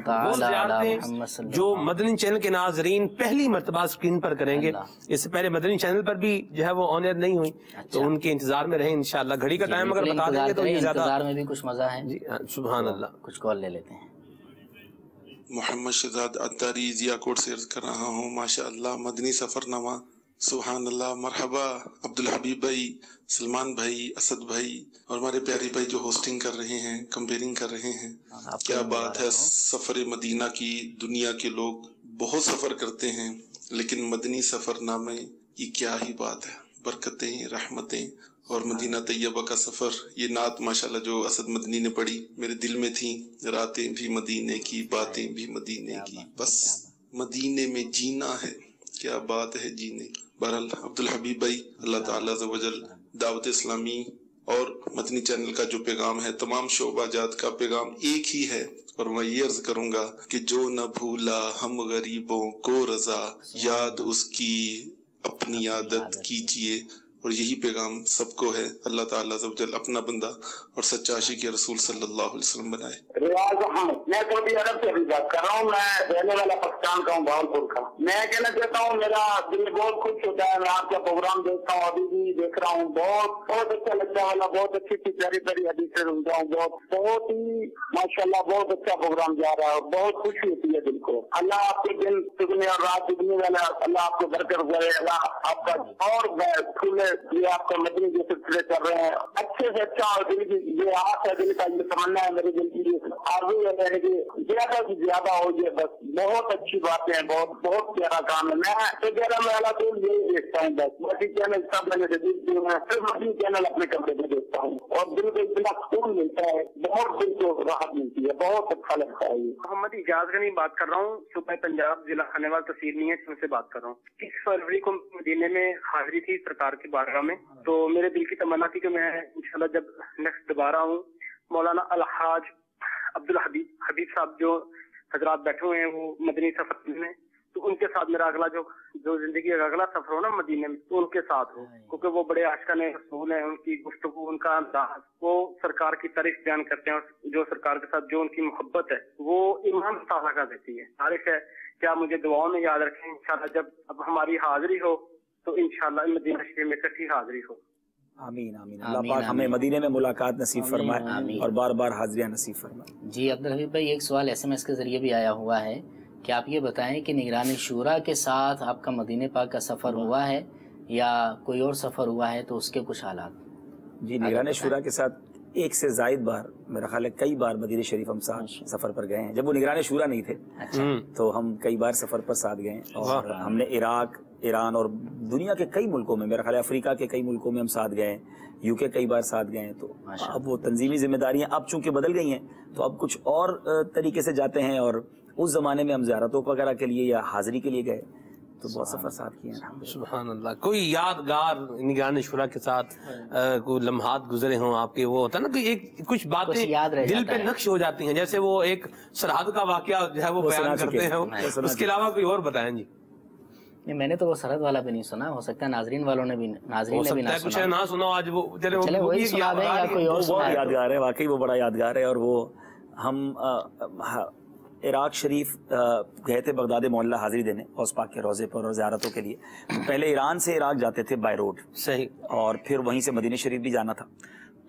تعالی علی محمد. جو مدنی چینل کے ناظرین پہلی مرتبہ اسکرین پر کریں گے، اس سے پہلے مدنی چینل پر بھی جو ہے وہ آن ایئر نہیں ہوئی، تو ان کے انتظار میں رہیں انشاءاللہ. گھڑی کا ٹائم اگر بتا دیں گے تو یہ زیادہ انتظار میں بھی کچھ مزہ ہے. سبحان اللہ. کچھ کال لے لیتے ہیں. محمد شہزاد عطاری ضیا کوٹ سے عرض کر رہا ہوں. ماشاءاللہ مدنی سفر نامہ، سبحان اللہ. مرحبا عبدالحبیب بھائی، سلمان بھائی، اسد بھائی اور ہمارے پیارے بھائی جو ہوسٹنگ کر رہے ہیں، کمپیئرنگ کر رہے ہیں. کیا بات ہے سفر مدینہ کی. دنیا کے لوگ بہت سفر کرتے ہیں لیکن مدنی سفر نامے کی کیا ہی بات ہے. برکتیں، رحمتیں اور مدینہ طیبہ کا سفر. یہ نعت ماشاءاللہ جو اسد مدنی نے پڑھی میرے دل میں تھی. راتیں بھی مدینے کی، باتیں بھی مدینے کی، بس مدینے میں جینا ہے. کیا بات ہے جینے کی. بہرحال عبدالحبیب بھائی، اللہ تعالیٰ عز و جل دعوت اسلامی اور مدنی چینل کا جو پیغام ہے، تمام شعبہ جات کا پیغام ایک ہی ہے. اور میں یہ عرض کروں گا کہ جو نہ بھولا ہم غریبوں کو رضا، یاد اس کی اپنی عادت کیجئے. اور یہی پیغام سب کو ہے. اللہ تعالیٰ عز و جل اپنا بندہ اور سچا عاشق رسول صلی اللہ علیہ وسلم بنائے. ریاض احمد، میں سعودی عرب سے بھی بات کر رہا ہوں. میں رہنے والا پاکستان کا ہوں، بہاولپور کا. میں کہنا چاہتا ہوں میرا دل بہت خوش ہوتا ہے. میں آپ کا پروگرام دیکھتا ہوں، ابھی بھی دیکھ رہا ہوں. بہت اچھا لگتا ہے. بہت اچھی پیاری پیاری حدیثیں سنتا ہوں. بہت ہی ماشاءاللہ بہت اچھا پروگرام جا رہا ہے. بہت خوشی ہوتی ہے دل کو. اللہ آپ کے دن دگنے اور رات دگنے والا اللہ آپ کو برکت کرے. اللہ آپ کا اور کھلے یہ آپ کا مدنی جو سلسلے کر رہے ہیں اچھے سے اچھا. اور دل کی یہ آس ہے، دل کا یہ تمنا ہے میرے دل کی، آرزو ہے کہ زیادہ سے زیادہ ہو جائے. بس بہت اچھی باتیں ہیں، بہت پیارا کام ہے. میں تو پیارا میں اللہ تو یہی دیکھتا ہوں. بس مدنی چینل سب میں نے صرف مدنی چینل اپنے کمرے میں دیکھتا ہوں اور دل کو اتنا سکون ملتا ہے، بہت دل کو راحت ملتی ہے، بہت اچھا لگتا ہے. محمد اجاز غنی بات کر رہا ہوں، صوبہ پنجاب، ضلع خانیوال تحصیل نیت سے بات کر رہا ہوں. 30 فروری کو مدینے میں حاضری تھی سرکار کی بارگاہ میں. تو میرے دل کی تمنا تھی کہ میں انشاءاللہ جب نیکسٹ دوبارہ ہوں، مولانا الحاج عبدالحبیب صاحب جو حضرات بیٹھے ہوئے ہیں وہ مدنی سفر میں، تو ان کے ساتھ میرا اگلا جو زندگی کا اگلا سفر ہو نا مدینے میں، تو ان کے ساتھ ہو. کیونکہ وہ بڑے عاشقان رسول ہیں. ان کی گفتگو، ان کا انداز، وہ سرکار کی تعریف بیان کرتے ہیں. اور جو سرکار کے ساتھ جو ان کی محبت ہے وہ ایمان تازہ کر دیتی ہے. تعریف ہے کیا مجھے دعاؤں میں یاد رکھیں انشاءاللہ جب اب ہماری حاضری ہو تو انشاءاللہ مدینہ شریف میں اکٹھی حاضری ہو. آمین آمین. اللہ پاک ہمیں مدینے میں ملاقات نصیب فرمائے اور بار بار حاضریاں نصیب فرمائے. جی عبدالحبیب بھائی، ایک سوال SMS کے ذریعے بھی آیا ہوا ہے کہ آپ یہ بتائیں کہ نگران شورا کے ساتھ آپ کا مدینہ پاک کا سفر ہوا ہے یا کوئی اور سفر ہوا ہے، تو اس کے کچھ حالات. جی نگران شورا کے ساتھ 1 سے زائد بار، میرا خیال ہے کئی بار مدینہ شریف ہم ساتھ سفر پر گئے ہیں. جب وہ نگران شورا نہیں تھے تو ہم کئی بار سفر پر ساتھ گئے ہیں، اور ہم نے عراق، ایران اور دنیا کے کئی ملکوں میں، میرا خیال ہے افریقہ کے کئی ملکوں میں ہم ساتھ گئے ہیں، UK کئی بار ساتھ گئے ہیں. تو اب وہ تنظیمی ذمہ داریاں اب چونکہ بدل گئی ہیں تو اب کچھ اور طریقے سے جاتے ہیں، اور اس زمانے میں ہم زیارتوں وغیرہ کے لیے یا حاضری کے لیے گئے تو بہت سفر ساتھ کیے ہیں. سبحان اللہ. کوئی یادگار نگران شورا کے ساتھ کوئی لمحات گزرے ہوں آپ کے؟ وہ ہوتا ہے نا کہ ایک کچھ باتیں دل پہ نقش ہو جاتی ہیں، جیسے وہ ایک سرحد کا واقعہ جو ہے وہ بیان کرتے ہیں، اس کے علاوہ کوئی اور بتائیں جی. میں نے تو وہ سرحد والا بھی نہیں سنا، ہو سکتا ہے ناظرین والوں نے بھی نہ سنا. آج وہ وہی سنا دیں یا کوئی اور. بہت یادگار ہے واقعی، وہ بڑا یادگار ہے. اور وہ ہم عراق شریف گئے تھے، بغداد معلیٰ حاضری دینے غوث پاک کے روضے پر اور زیارتوں کے لیے. پہلے ایران سے عراق جاتے تھے بائی روڈ، صحیح، اور پھر وہیں سے مدینہ شریف بھی جانا تھا.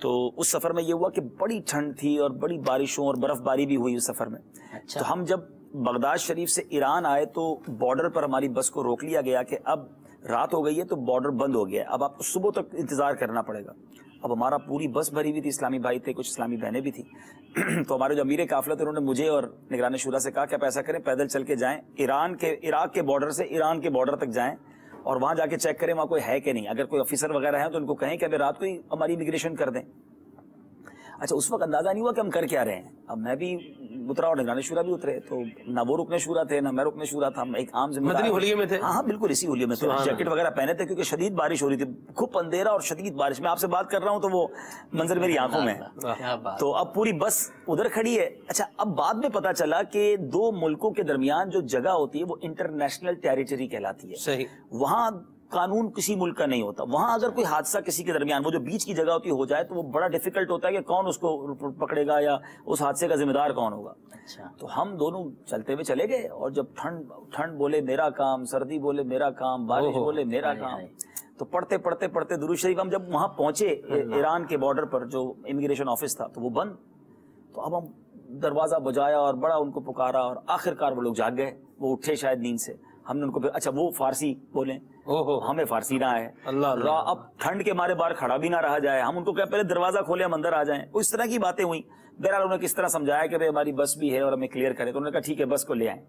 تو اس سفر میں یہ ہوا کہ بڑی ٹھنڈ تھی اور بڑی بارشوں اور برف باری بھی ہوئی اس سفر میں. تو ہم جب بغداد شریف سے ایران آئے تو بارڈر پر ہماری بس کو روک لیا گیا کہ اب رات ہو گئی ہے تو بارڈر بند ہو گیا ہے، اب آپ کو صبح تک انتظار کرنا پڑے گا. اب ہمارا پوری بس بھری ہوئی تھی، اسلامی بھائی تھے، کچھ اسلامی بہنیں بھی تھیں. تو ہمارے جو امیر قافلہ تھے انہوں نے مجھے اور نگران شورا سے کہا کہ آپ ایسا کریں، پیدل چل کے جائیں، عراق کے بارڈر سے ایران کے بارڈر تک جائیں اور وہاں جا کے چیک کریں وہاں کوئی ہے کہ نہیں. اگر کوئی آفیسر وغیرہ ہیں تو ان کو کہیں کہ ابھی رات کو ہی ہماری امیگریشن کر دیں. اچھا، اس وقت اندازہ نہیں ہوا کہ ہم کر کیا رہے ہیں. اب میں بھی اترا اور نگران شورا بھی اترے، تو نہ وہ رکن شورا تھے نہ میں رکن شورا تھا، ہم ایک عام ذمہ دار ہولیے میں تھے. ہاں بالکل اسی ہولیے میں تھے. جیکٹ وغیرہ پہنے تھے کیونکہ شدید بارش ہو رہی تھی، خوب اندھیرا اور شدید بارش. میں آپ سے بات کر رہا ہوں تو وہ منظر میری آنکھوں میں ہے. تو اب پوری بس ادھر کھڑی ہے. اچھا، اب بعد میں پتا چلا کہ 2 ملکوں کے درمیان جو جگہ ہوتی ہے وہ انٹرنیشنل ٹیریٹری کہلاتی ہے. صحیح. وہاں قانون کسی ملک کا نہیں ہوتا. وہاں اگر کوئی حادثہ کسی کے درمیان، وہ جو بیچ کی جگہ ہوتی ہو جائے تو وہ بڑا ڈیفیکلٹ ہوتا ہے کہ کون اس کو پکڑے گا یا اس حادثے کا ذمہ دار کون ہوگا. تو ہم دونوں چلتے ہوئے چلے گئے، اور جب ٹھنڈ بولے میرا کام، سردی بولے میرا کام، بارش بولے میرا کام، تو پڑھتے درود شریف. ہم جب وہاں پہنچے ایران کے بارڈر پر جو امیگریشن آفس تھا تو وہ بند. تو اب ہم دروازہ بجایا اور بڑا ان کو پکارا، اور آخر کار وہ لوگ جاگ گئے. وہ اٹھے شاید نیند سے. ہم نے ان کو اچھا وہ فارسی بولیں، ہمیں فارسی نہ آئے. اب ٹھنڈ کے مارے باہر کھڑا بھی نہ رہا جائے. ہم ان کو کہ پہلے دروازہ کھولے، ہم اندر آ جائیں. اس طرح کی باتیں ہوئی. بہرحال انہوں نے کس طرح سمجھایا کہ ہماری بس بھی ہے اور ہمیں کلیئر کرے. تو انہوں نے کہا ٹھیک ہے بس کو لے آئیں.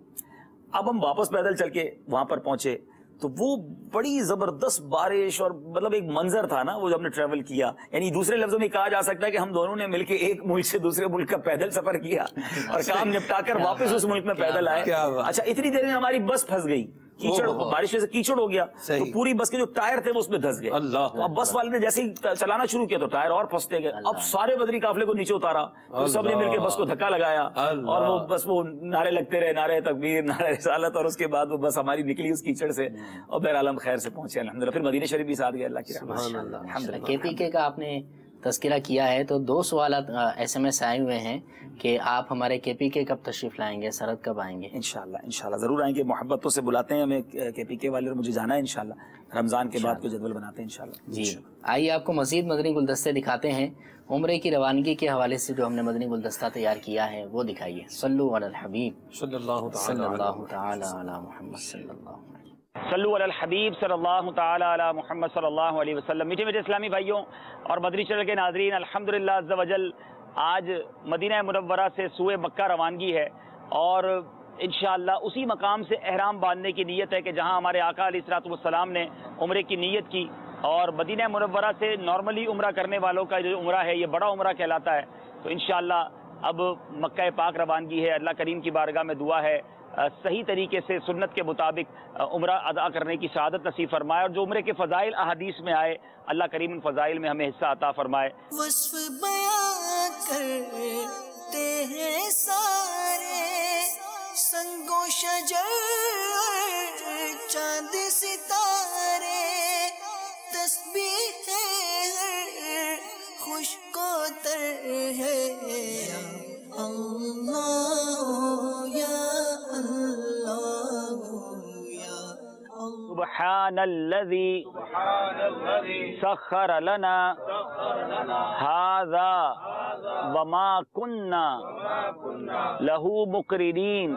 اب ہم واپس پیدل چل کے وہاں پر پہنچے تو وہ بڑی زبردست بارش اور مطلب ایک منظر تھا نا وہ جو ہم نے ٹریول کیا. یعنی دوسرے لفظوں میں کہا جا سکتا ہے کہ ہم دونوں نے مل کے ایک ملک سے دوسرے ملک کا پیدل سفر کیا اور کام نپٹا کر واپس اس ملک میں پیدل آئے. اچھا، اتنی دیر میں ہماری بس پھنس گئی. کیچڑ، بارش سے کیچڑ ہو گیا تو پوری بس کے جو ٹائر تھے وہ اس میں دھس گئے. اب بس والے نے جیسے ہی چلانا شروع کیا تو ٹائر اور پھنستے گئے. اب سارے بدری قافلے کو نیچے اتارا تو سب نے مل کے بس کو دھکا لگایا اور وہ بس وہ نعرے لگتے رہے، نعرے تکبیر، نعرے رسالت. اور اس کے بعد وہ بس ہماری نکلی اس کیچڑ سے اور بہرحال ہم خیر سے پہنچے الحمدللہ. پھر مدینہ شریف بھی ساتھ گئے اللہ کی رحمت. KPK کا آپ نے تذکرہ کیا ہے تو 2 سوالات SMS آئے ہوئے ہیں کہ آپ ہمارے KPK کب تشریف لائیں گے، سرحد کب آئیں گے؟ انشاءاللہ ضرور آئیں گے. محبتوں سے بلاتے ہیں ہمیں KPK والے اور مجھے جانا ہے انشاءاللہ. رمضان کے بعد کو جدول بناتے ہیں انشاءاللہ. جی آئیے آپ کو مزید مدنی گلدستے دکھاتے ہیں. عمرے کی روانگی کے حوالے سے جو ہم نے مدنی گلدستہ تیار کیا ہے وہ دکھائیے. صلو علی الحبیب صلی اللہ تعالی علی محمد صلی اللہ علیہ وسلم. صلو علی الحبیب صلی اللہ تعالی علی محمد صلی اللہ علیہ وسلم. میٹھے میٹھے اسلامی بھائیوں اور مدنی چینل کے ناظرین، الحمدللہ عز و جل آج مدینہ منورہ سے سوئے مکہ روانگی ہے اور انشاءاللہ اسی مقام سے احرام باندھنے کی نیت ہے کہ جہاں ہمارے آقا علیہ الصلوۃ والسلام نے عمرے کی نیت کی. اور مدینہ منورہ سے نارملی عمرہ کرنے والوں کا جو عمرہ ہے یہ بڑا عمرہ کہلاتا ہے. تو انشاءاللہ اب مکہ پاک روانگی ہے. اللہ کریم کی بارگاہ میں دعا ہے صحیح طریقے سے سنت کے مطابق عمرہ ادا کرنے کی سعادت نصیب فرمائے، اور جو عمرے کے فضائل احادیث میں آئے اللہ کریم ان فضائل میں ہمیں حصہ عطا فرمائے. وصف بیان کرتے ہیں سارے سنگ و شجر چاند ستارے، تسبیح ہے خشک و تر ہے اللہ یا سبحان الذی سخر لنا هذا وما کننا لہو مقرنین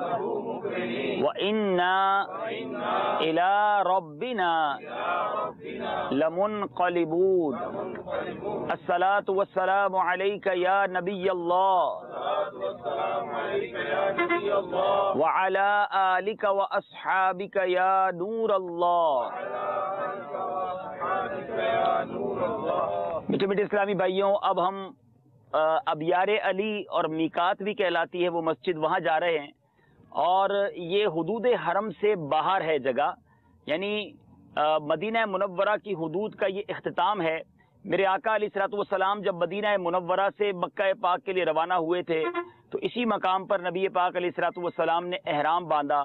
وإنا إلى ربنا لمنقلبون الصلاة والسلام عليك يا نبي الله وعلى آلك وأصحابك يا نور الله. میٹھے میٹھے اسلامی بھائیوں، اب ہم ابیار علی اور میقات بھی کہلاتی ہے وہ مسجد، وہاں جا رہے ہیں، اور یہ حدود حرم سے باہر ہے جگہ، یعنی مدینہ منورہ کی حدود کا یہ اختتام ہے. میرے آقا علیہ الصلوۃ والسلام جب مدینہ منورہ سے مکہ پاک کے لیے روانہ ہوئے تھے تو اسی مقام پر نبی پاک علیہ الصلوۃ والسلام نے احرام باندھا.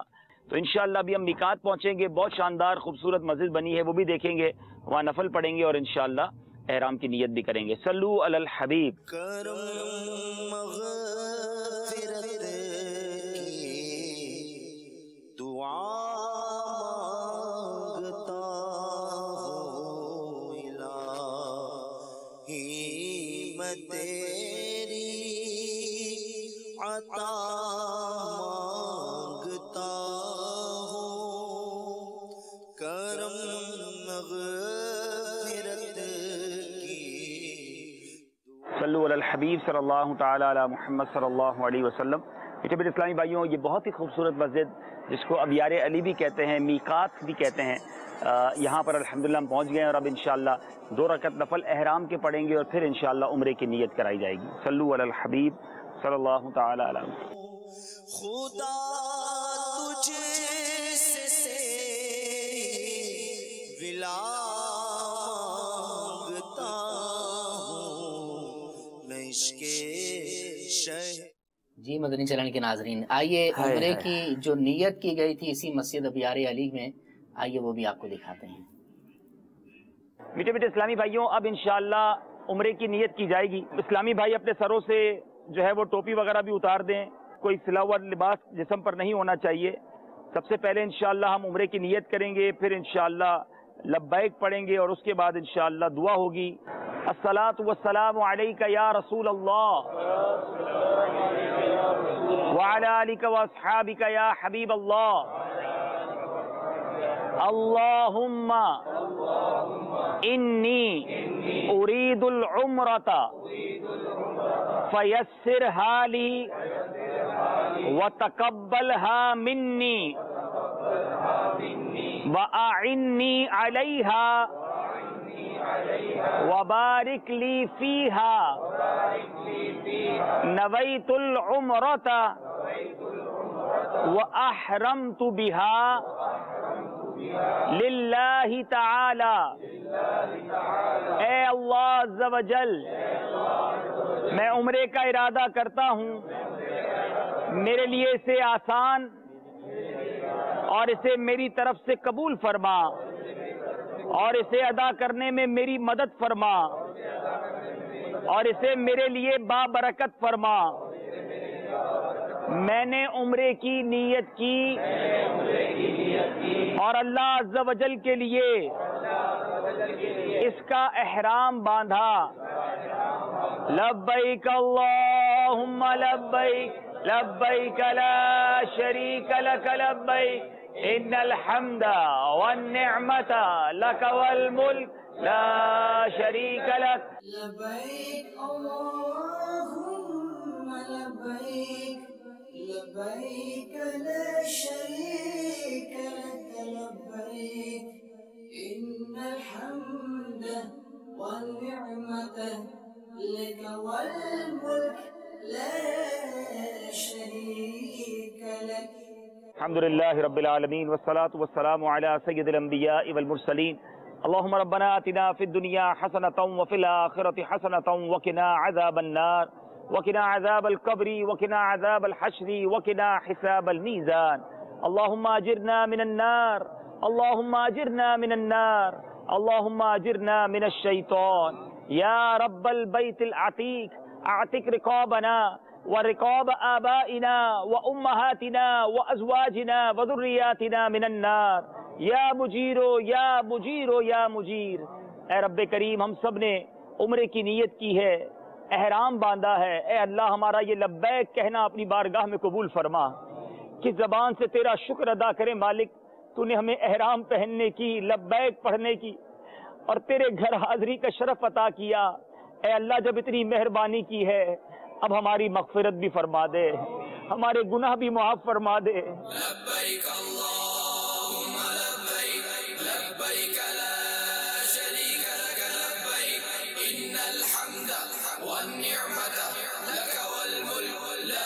تو انشاءاللہ ابھی ہم میقات پہنچیں گے، بہت شاندار خوبصورت مسجد بنی ہے، وہ بھی دیکھیں گے، وہاں نفل پڑھیں گے اور انشاءاللہ احرام کی نیت بھی کریں گے. صلو علی الحبیب. صلو علی الحبیب صلی اللہ تعالی علی محمد صلی اللہ علیہ وسلم. میٹھے میٹھے اسلامی بھائیوں، یہ بہت ہی خوبصورت مسجد جس کو ابیار علی بھی کہتے ہیں، میقات بھی کہتے ہیں، یہاں پر الحمدللہ ہم پہنچ گئے ہیں، اور اب انشاءاللہ 2 رکعت نفل احرام کے پڑھیں گے اور پھر انشاءاللہ عمرے کی نیت کرائی جائے گی. صلو علی الحبیب صلی اللہ تعالی علی محمد. خدا تجھ سے ولا مانگتا ہوں میں عشق شہ. جی مدنی چینل کے ناظرین، آئیے عمرے کی جو نیت کی گئی تھی اسی مسجد ابیار علی میں، آئیے وہ بھی آپ کو دکھاتے ہیں. میٹھے میٹھے اسلامی بھائیوں، اب انشاءاللہ عمرے کی نیت کی جائے گی. اسلامی بھائی اپنے سروں سے جو ہے وہ ٹوپی وغیرہ بھی اتار دیں، کوئی سلا ہوا لباس جسم پر نہیں ہونا چاہیے. سب سے پہلے انشاءاللہ ہم عمرے کی نیت کریں گے، پھر انشاءاللہ لبیک پڑھیں گے اور اس کے بعد انشاءاللہ دعا ہوگی. الصلاۃ والسلام علیک یا رسول اللہ وعلی آلک واصحابک یا حبیب اللہ. اللہم انی ارید العمرۃ فیسرھا لی وتقبلھا منی واعنی علیہا وبارک لی فیہا نویت العمرۃ واحرمت بہا للہ تعالی. اے اللہ عز و جل، میں عمرے کا ارادہ کرتا ہوں، میرے لیے اسے آسان اور اسے میری طرف سے قبول فرما اور اسے ادا کرنے میں میری مدد فرما اور اسے میرے لیے بابرکت فرما. میں نے عمرے کی نیت کی اور اللہ عز و جل کے لیے اس کا احرام باندھا. لبیک اللہم لبیک لبیک لا شریک لک لبیک ان الحمد والنعمت لک والملک لا شریک لک. لبیک اللہم لبیک لبیک لا شریک لک لبیک ان الحمد والنعمت لک والملک لا شریک لک. الحمدللہ رب العالمین والصلاة والسلام علی سید الانبیاء والمرسلین. اللہم ربنا آتنا فی الدنیا حسنة وفی الآخرة حسنة وقنا عذاب النار وقنا عذاب القبر وقنا عذاب الحشر وقنا حساب الميزان. اللهم اجرنا من النار اللهم اجرنا من النار اللهم اجرنا من الشيطان. يا رب البيت العتيق اعتق رقابنا ورقاب آبائنا وأمهاتنا وأزواجنا وذرياتنا من النار. یا مجیرو یا مجیرو یا مجیر. اے رب کریم، ہم سب نے عمرے کی نیت کی ہے، احرام باندھا ہے، اے اللہ ہمارا یہ لبیک کہنا اپنی بارگاہ میں قبول فرما، کس زبان سے تیرا شکر ادا کریں مالک، تو نے ہمیں احرام پہننے کی، لبیک پڑھنے کی اور تیرے گھر حاضری کا شرف عطا کیا۔ اے اللہ جب اتنی مہربانی کی ہے اب ہماری مغفرت بھی فرما دے، ہمارے گناہ بھی معاف فرما دے۔ لبیک اللہم لبیک لبیک لا شریک لک لبیک ان الحمد والنعمت لک والملک لا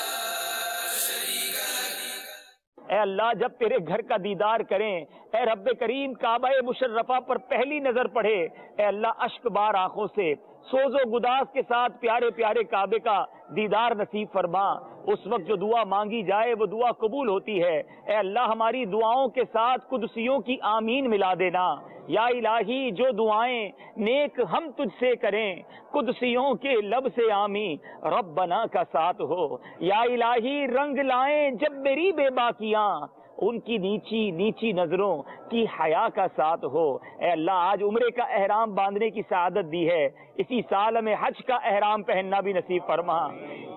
شریک لک۔ اے اللہ جب تیرے گھر کا دیدار کریں، اے رب کریم کعبہ مشرفہ پر پہلی نظر پڑے، اے اللہ اشک بار آنکھوں سے سوز و گداز کے ساتھ پیارے پیارے کعبے کا دیدار نصیب فرما۔ اس وقت جو دعا مانگی جائے وہ دعا قبول ہوتی ہے۔ اے اللہ ہماری دعاؤں کے ساتھ قدسیوں کی آمین ملا دینا۔ یا الہی جو دعائیں نیک ہم تجھ سے کریں قدسیوں کے لب سے آمین ربنا کا ساتھ ہو۔ یا الہی رنگ لائیں جب میری بے باکیاں، ان کی نیچی نیچی نظروں کی حیا کا ساتھ ہو۔ اے اللہ آج عمرے کا احرام باندھنے کی سعادت دی ہے، اسی سال ہمیں حج کا احرام پہننا بھی نصیب فرما،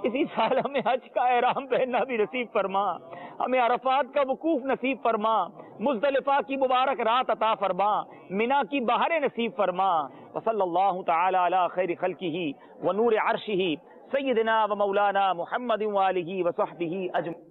اسی سال ہمیں حج کا احرام پہننا بھی نصیب فرما، ہمیں عرفات کا وقوف نصیب فرما، مزدلفہ کی مبارک رات عطا فرما، منا کی بہاریں نصیب فرما۔ وصلی اللہ تعالی علی خیر خلقہ ونور عرشہ سیدنا و مولانا محمد وآلہ وصحبہ اجمعین۔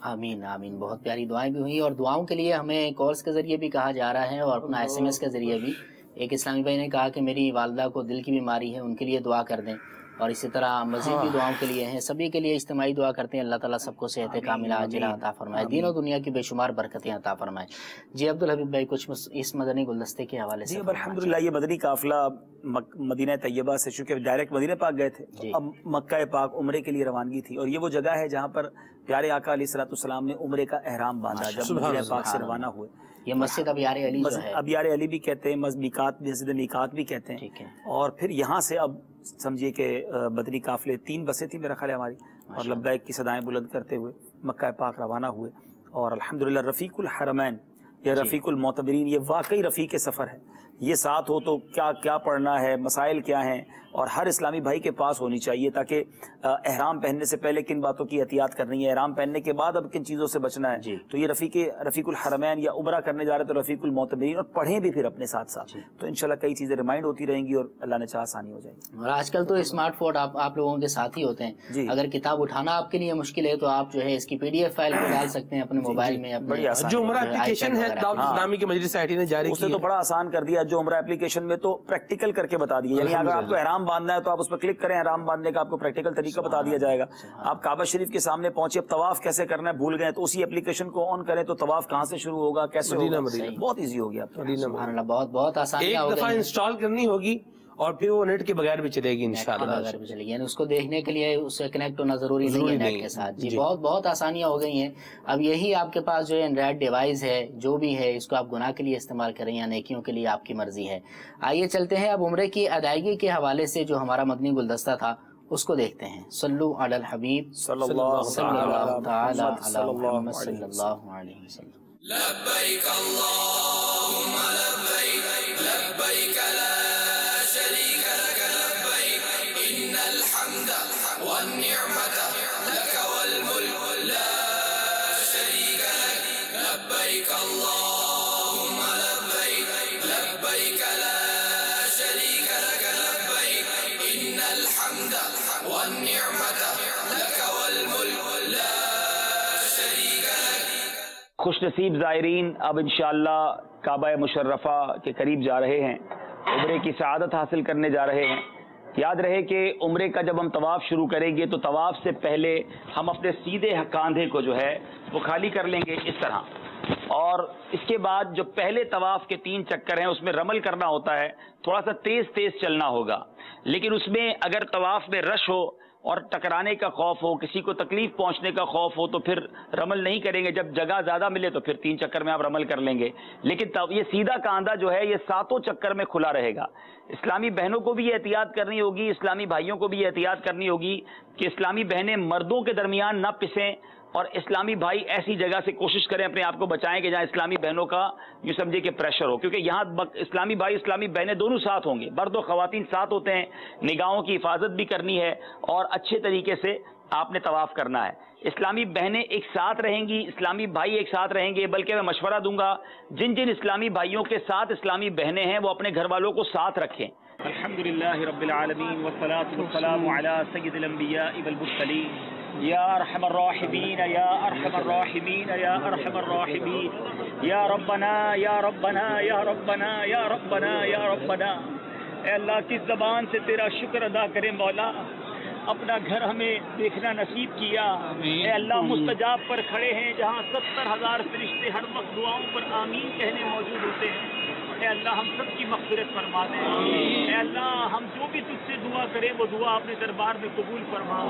آمین آمین۔ بہت پیاری دعائیں بھی ہوئیں، اور دعاؤں کے لیے ہمیں کالز کے ذریعے بھی کہا جا رہا ہے اور اپنا SMS کے ذریعے بھی۔ ایک اسلامی بھائی نے کہا کہ میری والدہ کو دل کی بیماری ہے، ان کے لیے دعا کر دیں، اور اسی طرح مزید بھی دعاؤں کے لیے ہیں، سبھی کے لیے اجتماعی دعا کرتے ہیں اللہ تعالیٰ سب کو صحت کاملہ عاجلہ عطا فرمائے، دین و دنیا کی بے شمار برکتیں عطا فرمائے۔ جی عبدالحبیب بھائی کچھ اس مدنی گلدستے کے حوالے سے۔ جی الحمدللہ یہ مدنی قافلہ مدینہ طیبہ سے چونکہ ڈائریکٹ مدینہ پاک گئے تھے، اب مکہ پاک عمرے کے لیے روانگی تھی، اور یہ وہ جگہ ہے جہاں پر پیارے آقا علیہ الصلوۃ والسلام نے عمرے کا احرام باندھا جب مدینہ پاک سے روانہ ہوئے۔ یہ مسجد ابیار علی جو ہے، ابیار علی بھی کہتے ہیں، مسجد میقات بھی کہتے ہیں، اور پھر یہاں سے اب سمجھیے کہ بدری قافلے 3 بسیں تھیں میرا خیال ہے ہماری، اور لبیک کی صدائیں بلند کرتے ہوئے مکہ پاک روانہ ہوئے، اور الحمدللہ رفیق الحرمین یا رفیق المعتبرین یہ واقعی رفیق سفر ہے۔ یہ ساتھ ہو تو کیا کیا پڑھنا ہے، مسائل کیا ہیں، اور ہر اسلامی بھائی کے پاس ہونی چاہیے، تاکہ احرام پہننے سے پہلے کن باتوں کی احتیاط کرنی ہے، احرام پہننے کے بعد اب کن چیزوں سے بچنا ہے۔ تو یہ رفیق الحرمین یا عمرہ کرنے جا رہے تو رفیق المعتبرین، اور پڑھیں بھی پھر اپنے ساتھ ساتھ، تو انشاءاللہ کئی چیزیں ریمائنڈ ہوتی رہیں گی اور اللہ نے چاہا آسانی ہو جائے گی۔ اور آج کل تو اسمارٹ فون آپ لوگوں کے ساتھ ہی ہوتے ہیں، اگر کتاب اٹھانا آپ کے لیے مشکل ہے تو آپ جو ہے اس کی PDF فائل کو ڈال سکتے ہیں اپنے موبائل میں۔ جو عمرہ اپلیکیشن ہے دعوت اسلامی کی مجلس IT نے جاری کی، اسے تو بڑا آسان کر دیا، جو عمرہ اپلیکیشن میں تو پریکٹیکل کر کے بتا دیا، یعنی اگر آپ کو احرام باندھنا ہے تو آپ اس پر کلک کریں، احرام باندھنے کا آپ کو پریکٹیکل طریقہ بتا دیا جائے گا۔ آپ کعبہ شریف کے سامنے پہنچے، اب طواف کیسے کرنا ہے بھول گئے تو اسی اپلیکیشن کو آن کریں تو طواف کہاں سے شروع ہوگا، کیسے ہوگا، بہت ایزی ہو گیا۔ سبحان اللہ، بہت بہت آسانی ایک دفعہ انسٹال کرنی ہوگی اور پھر وہ نیٹ کے بغیر بھی چلے گی انشاءاللہ، یعنی اس کو دیکھنے کے لیے اس سے کنیکٹ ہونا ضروری نہیں ہے نیٹ کے ساتھ۔ جی بہت بہت آسانیاں ہو گئی ہیں۔ اب یہی آپ کے پاس جو اینڈرائڈ ڈیوائس ہے جو بھی ہے، اس کو آپ گناہ کے لیے استعمال کریں یا نیکیوں کے لیے، آپ کی مرضی ہے۔ آئیے چلتے ہیں اب عمرے کی ادائیگی کے حوالے سے جو ہمارا مدنی گلدستہ تھا اس کو دیکھتے ہیں۔ صلو علی الحبیب صلی اللہ تعالی علی محمد صلی اللہ علیہ وسلم۔ لبیک اللہم لبیک لبیک لا شریک لک لبیک ان الحمد والنعمت لک والملک لا شریک لک لبیک اللہم لبیک لبیک لا شریک لک لبیک ان الحمد والنعمت لک والملک لا شریک لک۔ خوش نصیب زائرین اب انشاءاللہ کعبہ مشرفہ کے قریب جا رہے ہیں، عمرے کی سعادت حاصل کرنے جا رہے ہیں۔ یاد رہے کہ عمرے کا جب ہم طواف شروع کریں گے تو طواف سے پہلے ہم اپنے سیدھے کاندھے کو جو ہے وہ خالی کر لیں گے اس طرح، اور اس کے بعد جو پہلے طواف کے 3 چکر ہیں اس میں رمل کرنا ہوتا ہے، تھوڑا سا تیز تیز چلنا ہوگا، لیکن اس میں اگر طواف میں رش ہو اور ٹکرانے کا خوف ہو، کسی کو تکلیف پہنچنے کا خوف ہو تو پھر رمل نہیں کریں گے۔ جب جگہ زیادہ ملے تو پھر 3 چکر میں آپ رمل کر لیں گے، لیکن یہ سیدھا کاندھا جو ہے یہ 7 چکر میں کھلا رہے گا۔ اسلامی بہنوں کو بھی یہ احتیاط کرنی ہوگی، اسلامی بھائیوں کو بھی یہ احتیاط کرنی ہوگی کہ اسلامی بہنیں مردوں کے درمیان نہ پسیں اور اسلامی بھائی ایسی جگہ سے کوشش کریں اپنے آپ کو بچائیں کہ جہاں اسلامی بہنوں کا یوں سمجھے کہ پریشر ہو، کیونکہ یہاں اسلامی بھائی اسلامی بہنیں دونوں ساتھ ہوں گے، مرد و خواتین ساتھ ہوتے ہیں، نگاہوں کی حفاظت بھی کرنی ہے اور اچھے طریقے سے آپ نے طواف کرنا ہے۔ اسلامی بہنیں ایک ساتھ رہیں گی، اسلامی بھائی ایک ساتھ رہیں گے، بلکہ میں مشورہ دوں گا جن جن اسلامی بھائیوں کے ساتھ اسلامی بہنیں ہیں وہ اپنے گھر والوں کو ساتھ رکھیں۔ الحمدللہ رب العالمین والصلاة والسلام علی سید الانبیاء والمرسلین یا ارحم الراحمین یا ارحم الراحمین یا ارحم الراحمین یا ربنا یا ربنا یا ربنا یا ربنا یا ربنا۔ اے اللہ کس زبان سے تیرا شکر ادا کریں مولا، اپنا گھر ہمیں دیکھنا نصیب کیا۔ اے اللہ مستجاب پر کھڑے ہیں جہاں 70,000 فرشتے ہر وقت دعاؤں پر آمین کہنے موجود ہوتے ہیں۔ اے اللہ ہم سب کی مغفرت فرما دے۔ اے اللہ ہم جو بھی تجھ سے دعا کریں وہ دعا اپنے دربار میں قبول فرما۔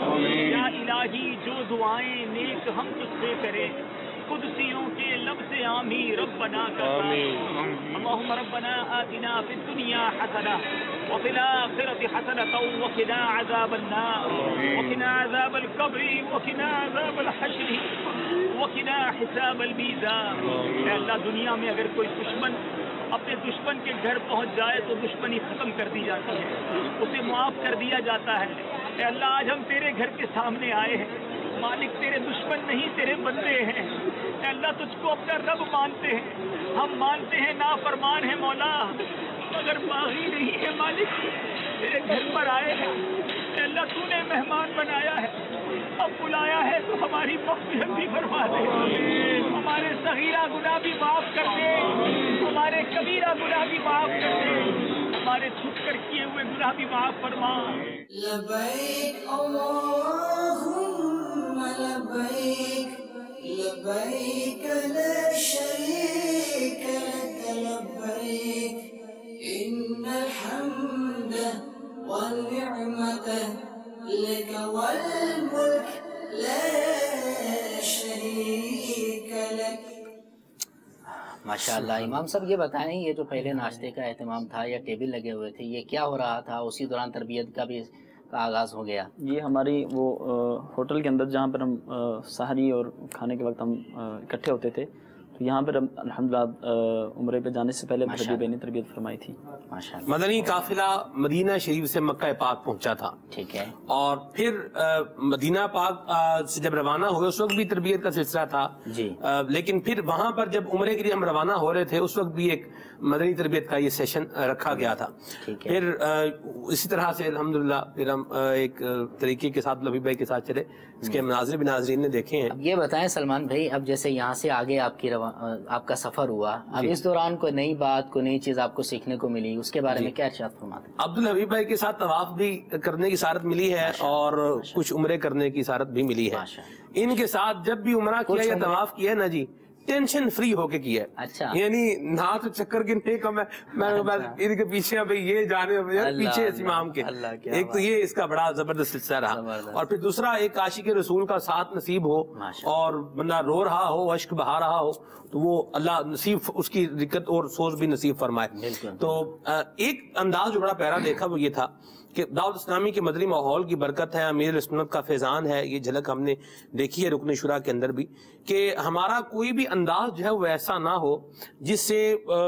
یا الہی جو دعائیں نیک ہم تجھ سے کریں قدسیوں کے لب سے آمین ربنا کرنا۔ اللہم ربنا آتنا فی الدنیا حسنہ وفی الآخرۃ حسنۃ وقنا عذاب النار وقنا عذاب القبر وقنا عذاب الحشر وقنا حساب المیزان۔ اے اللہ دنیا میں اگر کوئی دشمن اپنے دشمن کے گھر پہنچ جائے تو دشمنی ختم کر دی جاتی ہے، اسے معاف کر دیا جاتا ہے۔ اے اللہ آج ہم تیرے گھر کے سامنے آئے ہیں، مالک تیرے دشمن نہیں تیرے بندے ہیں۔ اے اللہ تجھ کو اپنا رب مانتے ہیں، ہم مانتے ہیں نافرمان ہے مولا مگر باغی نہیں ہے مالک، تیرے گھر پر آئے ہیں۔ اے اللہ تو نے مہمان بنایا ہے، اب بلایا ہے تو ہماری مغفرت بھی فرما دے، ہمارے صغیرہ گناہ بھی معاف کر دے، ہمارے کبیرہ گناہ بھی معاف کر دے، ہمارے چھپ کر کیے ہوئے گناہ بھی معاف فرما۔ لبیک اللہم لبیک لبیک لا شریک لک لبیک ان الحمد والنعمت لک والملک لا شریک لک۔ ماشاء اللہ امام صاحب یہ بتائیں یہ جو پہلے ناشتے کا اہتمام تھا یا ٹیبل لگے ہوئے تھے یہ کیا ہو رہا تھا؟ اسی دوران تربیت کا بھی آغاز ہو گیا؟ یہ ہماری وہ ہوٹل کے اندر جہاں پر ہم سحری اور کھانے کے وقت ہم اکٹھے ہوتے تھے تو یہاں پر الحمدللہ عمرے پہ جانے سے پہلے حبیب نے تربیت فرمائی تھی۔ مدنی قافلہ مدینہ شریف سے مکہ پاک پہنچا تھا، ٹھیک ہے، اور پھر مدینہ پاک سے جب روانہ ہوئے اس وقت بھی تربیت کا سلسلہ تھا جی، لیکن پھر وہاں پر جب عمرے کے لیے ہم روانہ ہو رہے تھے اس وقت بھی ایک مدنی تربیت کا یہ سیشن رکھا گیا تھا۔ پھر اسی طرح سے الحمدللہ پھر ہم ایک طریقے کے ساتھ لبی بھائی کے ساتھ چلے، اس کے مناظر بھی ناظرین نے دیکھے ہیں۔ اب یہ بتائیں سلمان بھائی، اب جیسے یہاں سے آگے آپ کا سفر ہوا، اب اس دوران کوئی نئی بات کوئی نئی چیز آپ کو سیکھنے کو ملی، اس کے بارے میں کیا ارشاد فرماتے ہیں؟ عبدالحبیب بھائی کے ساتھ طواف بھی کرنے کی سعادت ملی ہے اور کچھ عمرے کرنے کی سعادت بھی ملی ہے۔ ان کے ساتھ جب بھی عمرہ کیا یا طواف کیا نا جی ٹینشن فری ہو کے کیا ہے، یعنی نہ تو چکر گننے کا میں ان کے پیچھے یہ جانے پیچھے امام کے، ایک تو یہ اس کا بڑا زبردست سلسلہ رہا، اور پھر دوسرا ایک عاشق رسول کا ساتھ نصیب ہو اور بندہ رو رہا ہو اشک بہا رہا ہو تو وہ اللہ نصیب اس کی دقت اور سوز بھی نصیب فرمائے۔ تو ایک انداز جو بڑا پیارا دیکھا وہ یہ تھا کہ دعوت اسلامی کے مدنی ماحول کی برکت ہے، امیر سنت کا فیضان ہے، یہ جھلک ہم نے دیکھی ہے رکن شورا کے اندر بھی، کہ ہمارا کوئی بھی انداز جو ہے وہ ایسا نہ ہو جس سے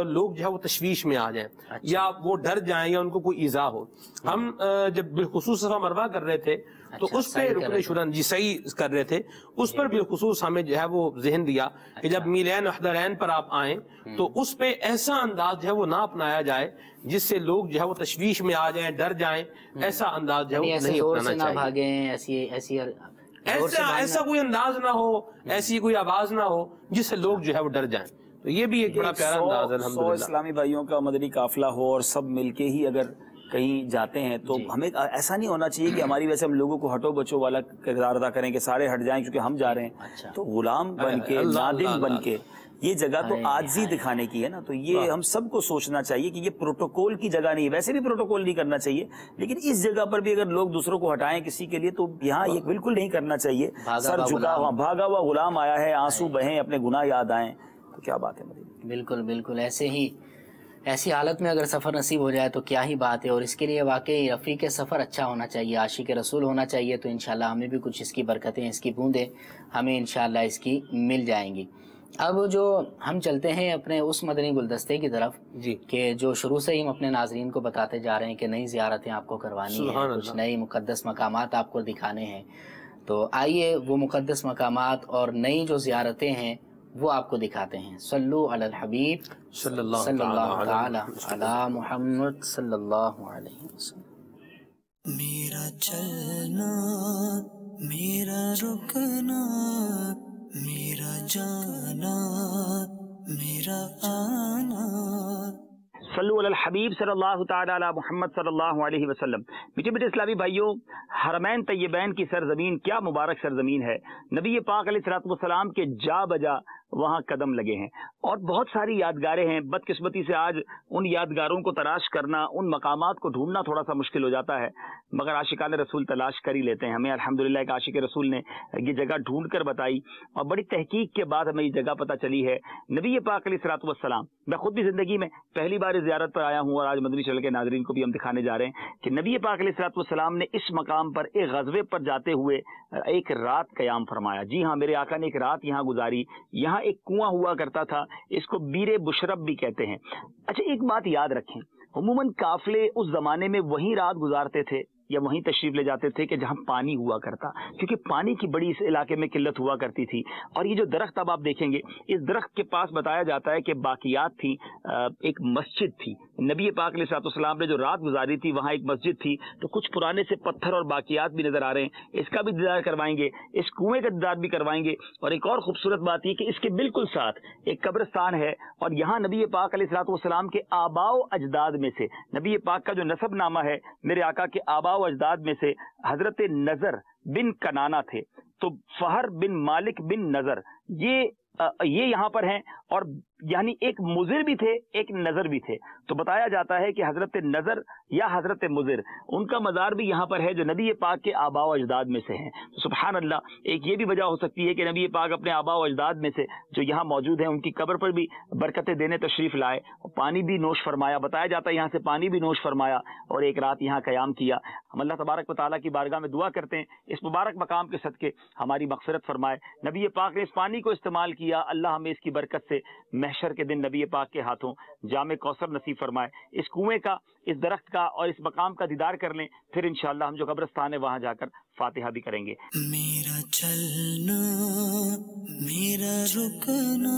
لوگ جو ہے وہ تشویش میں آ جائیں یا وہ ڈر جائیں یا ان کو کوئی ایذا ہو۔ ہم جب بالخصوص صفا مروہ کر رہے تھے تو اس پہ رکن شورا جی صحیح کر رہے تھے، اس پر بالخصوص ہمیں جو ہے وہ ذہن دیا کہ جب میلین وحدرین پر آپ آئیں تو اس پہ ایسا انداز جو ہے وہ نہ اپنایا جائے جس سے لوگ جو ہے وہ تشویش میں آ جائیں ڈر جائیں، ایسا انداز جو ہے وہ نہیں اپنانا چاہیے، ایسا کوئی انداز نہ ہو، ایسی کوئی آواز نہ ہو جس سے لوگ جو ہے وہ ڈر جائیں۔ تو یہ بھی ایک بڑا پیارا انداز ہے الحمدللہ۔ 100 اسلامی بھائیوں کا مدنی قافلہ ہو اور سب مل کے ہی اگر کہیں جاتے ہیں تو ہمیں ایسا نہیں ہونا چاہیے کہ ہماری ویسے ہم لوگوں کو ہٹو بچو والا کردار ادا کریں کہ سارے ہٹ جائیں کیونکہ ہم جا رہے ہیں، تو غلام بن کے نادم بن کے یہ جگہ تو عاجزی دکھانے کی ہے نا، تو یہ ہم سب کو سوچنا چاہیے کہ یہ پروٹوکول کی جگہ نہیں ہے، ویسے بھی پروٹوکول نہیں کرنا چاہیے، لیکن اس جگہ پر بھی اگر لوگ دوسروں کو ہٹائیں کسی کے لیے تو یہاں یہ بالکل نہیں کرنا چاہیے۔ سر جھکا ہوا بھاگا ہوا غلام آیا ہے، آنسو بہیں، اپنے گناہ یاد آئیں، تو کیا بات ہے۔ بالکل بالکل ایسے ہی ایسی حالت میں اگر سفر نصیب ہو جائے تو کیا ہی بات ہے، اور اس کے لیے واقعی رفیق سفر اچھا ہونا چاہیے، عاشق رسول ہونا چاہیے، تو انشاءاللہ ہمیں بھی کچھ اس کی برکتیں، اس کی بوندیں ہمیں انشاءاللہ اس کی مل جائیں گی۔ اب جو ہم چلتے ہیں اپنے اس مدنی گلدستے کی طرف جی کہ جو شروع سے ہی ہم اپنے ناظرین کو بتاتے جا رہے ہیں کہ نئی زیارتیں آپ کو کروانی ہیں، کچھ نئی مقدس مقامات آپ کو دکھانے ہیں، تو آئیے وہ مقدس مقامات اور نئی جو زیارتیں ہیں وہ آپ کو دکھاتے ہیں۔ صلو علی الحبیب صلی اللہ تعالی علی محمد صلی اللہ علیہ وسلم۔ میرا چلنا، میرا رکنا، میرا جانا، میرا آنا، صلو علی الحبیب صلی اللہ تعالی علی محمد صلی اللہ علیہ وسلم۔ میٹھے میٹھے اسلامی بھائیوں، حرمین طیبین کی سرزمین کیا مبارک سرزمین ہے، نبی پاک علیہ الصلوۃ والسلام کے جا بجا وہاں قدم لگے ہیں، اور بہت ساری یادگاریں ہیں۔ بدقسمتی سے آج ان یادگاروں کو تلاش کرنا، ان مقامات کو ڈھونڈنا تھوڑا سا مشکل ہو جاتا ہے، مگر عاشقان رسول تلاش کر ہی لیتے ہیں۔ ہمیں الحمدللہ ایک عاشق رسول نے یہ جگہ ڈھونڈ کر بتائی، اور بڑی تحقیق کے بعد ہمیں یہ جگہ پتہ چلی ہے۔ نبی پاک علیہ الصلوۃ والسلام، میں خود بھی زندگی میں پہلی بار زیارت پر آیا ہوں، اور آج مدنی چینل کے ناظرین کو بھی ہم دکھانے جا رہے ہیں کہ نبی پاک علیہ الصلوۃ والسلام نے اس مقام پر ایک غزوے پر جاتے ہوئے ایک رات قیام فرمایا۔ جی ہاں، میرے آقا نے ایک رات یہاں گزاری۔ یہاں ایک کنواں ہوا کرتا تھا، اس کو بیر بشرب بھی کہتے ہیں۔ اچھا، ایک بات یاد رکھیں، عموماً قافلے اس زمانے میں وہیں رات گزارتے تھے یا وہیں تشریف لے جاتے تھے کہ جہاں پانی ہوا کرتا، کیونکہ پانی کی بڑی اس علاقے میں قلت ہوا کرتی تھی۔ اور یہ جو درخت اب آپ دیکھیں گے، اس درخت کے پاس بتایا جاتا ہے کہ باقیات تھی، ایک مسجد تھی۔ نبی پاک علیہ الصلوۃ والسلام نے جو رات گزاری تھی وہاں ایک مسجد تھی، تو کچھ پرانے سے پتھر اور باقیات بھی نظر آ رہے ہیں، اس کا بھی دیدار کروائیں گے، اس کنویں کا دیدار بھی کروائیں گے۔ اور ایک اور خوبصورت بات یہ کہ اس کے بالکل ساتھ ایک قبرستان ہے، اور یہاں نبی پاک علیہ الصلوۃ والسلام کے آباء و اجداد میں سے، نبی پاک کا جو نسب نامہ ہے، میرے آقا کے آباء و اجداد میں سے حضرت نظر بن کنانا تھے، تو فہر بن مالک بن نظر یہ یہاں پر ہیں، اور یعنی ایک مضر بھی تھے، ایک نظر بھی تھے۔ تو بتایا جاتا ہے کہ حضرت نظر یا حضرت مضر، ان کا مزار بھی یہاں پر ہے جو نبی پاک کے آباء و اجداد میں سے ہیں۔ سبحان اللہ، ایک یہ بھی وجہ ہو سکتی ہے کہ نبی پاک اپنے آباء و اجداد میں سے جو یہاں موجود ہیں ان کی قبر پر بھی برکتیں دینے تشریف لائے، اور پانی بھی نوش فرمایا۔ بتایا جاتا ہے یہاں سے پانی بھی نوش فرمایا، اور ایک رات یہاں قیام کیا۔ ہم اللہ تبارک و تعالیٰ کی بارگاہ میں دعا کرتے ہیں اس مبارک مقام کے صدقے ہماری مغفرت فرمائے۔ نبی پاک نے اس پانی کو استعمال کیا، اللہ ہمیں اس کی برکت سے محشر کے دن نبی پاک کے ہاتھوں جام کوثر نصیب فرمائے۔ اس کنویں کا، اس درخت کا اور اس مقام کا دیدار کر لیں، پھر انشاءاللہ ہم جو قبرستان ہے وہاں جا کر فاتحہ بھی کریں گے۔ میرا چلنا، میرا رکنا،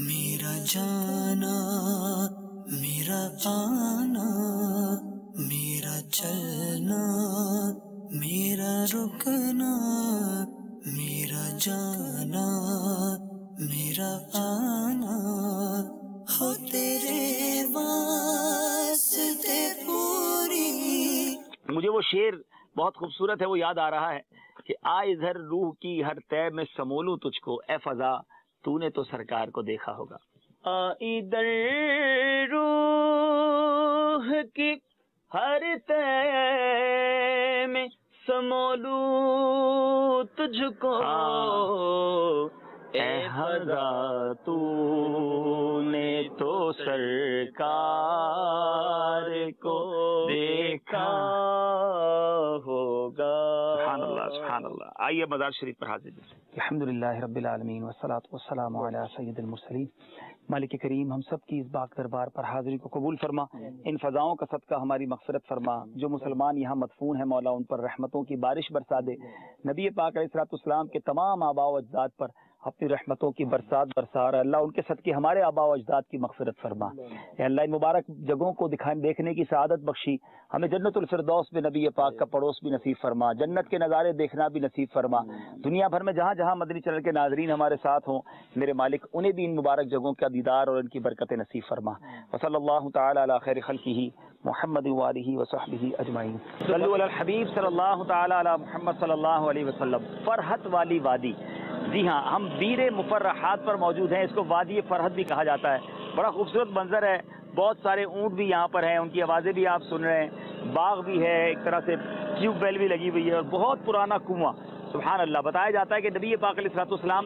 میرا جانا، میرا آنا، میرا چلنا، میرا رکنا، میرا جانا، میرا آنا، ہو تیرے واسطے پوری۔ مجھے وہ شعر بہت خوبصورت ہے، وہ یاد آ رہا ہے کہ آ ادھر روح کی ہر طے میں سمولوں تجھ کو، اے فضا تو نے تو سرکار کو دیکھا ہوگا۔ آ ادھر روح کی ہر طے میں سمولوں تجھ کو، اے فضا تو نے تو سرکار کو دیکھا ہوگا۔ سبحان اللہ، سبحان اللہ۔ آئیے مزار شریف پر حاضر ہیں۔ الحمدللہ رب العالمین والصلاۃ والسلام علی سید المرسلین۔ مالک کریم ہم سب کی اس باق دربار پر حاضری کو قبول فرما، ان فضاؤں کا صدقہ ہماری مغفرت فرما۔ جو مسلمان یہاں مدفون ہیں مولا ان پر رحمتوں کی بارش برسا دے۔ نبی پاک علیہ الصلوۃ والسلام کے تمام آباء و اجداد پر اپنی رحمتوں کی برسات برسا، اور اللہ ان کے صدقے ہمارے آباء و اجداد کی مغفرت فرما۔ اے اللہ ان مبارک جگہوں کو دیکھنے کی سعادت بخشی، ہمیں جنت الفردوس میں نبی پاک کا پڑوس بھی نصیب فرما، جنت کے نظارے دیکھنا بھی نصیب فرما۔ دنیا بھر میں جہاں جہاں مدنی چینل کے ناظرین ہمارے ساتھ ہوں، میرے مالک انہیں بھی ان مبارک جگہوں کا دیدار اور ان کی برکتیں نصیب فرما۔ وصلی اللہ تعالی علی خیر خلقہ محمد وآلہ وصحبہ اجمعین۔ صلو علی الحبیب صلی اللہ تعالی علی محمد صلی اللہ علیہ وسلم۔ فرحت والی وادی، جی ہاں، ہم بیر مفرحات پر موجود ہیں، اس کو وادی فرحت بھی کہا جاتا ہے۔ بڑا خوبصورت منظر ہے، بہت سارے اونٹ بھی یہاں پر ہیں، ان کی آوازیں بھی آپ سن رہے ہیں، باغ بھی ہے، ایک طرح سے ٹیوب ویل بھی لگی ہوئی ہے، اور بہت پرانا کنواں۔ سبحان اللہ، بتایا جاتا ہے کہ نبی پاک علیہ الصلوۃ والسلام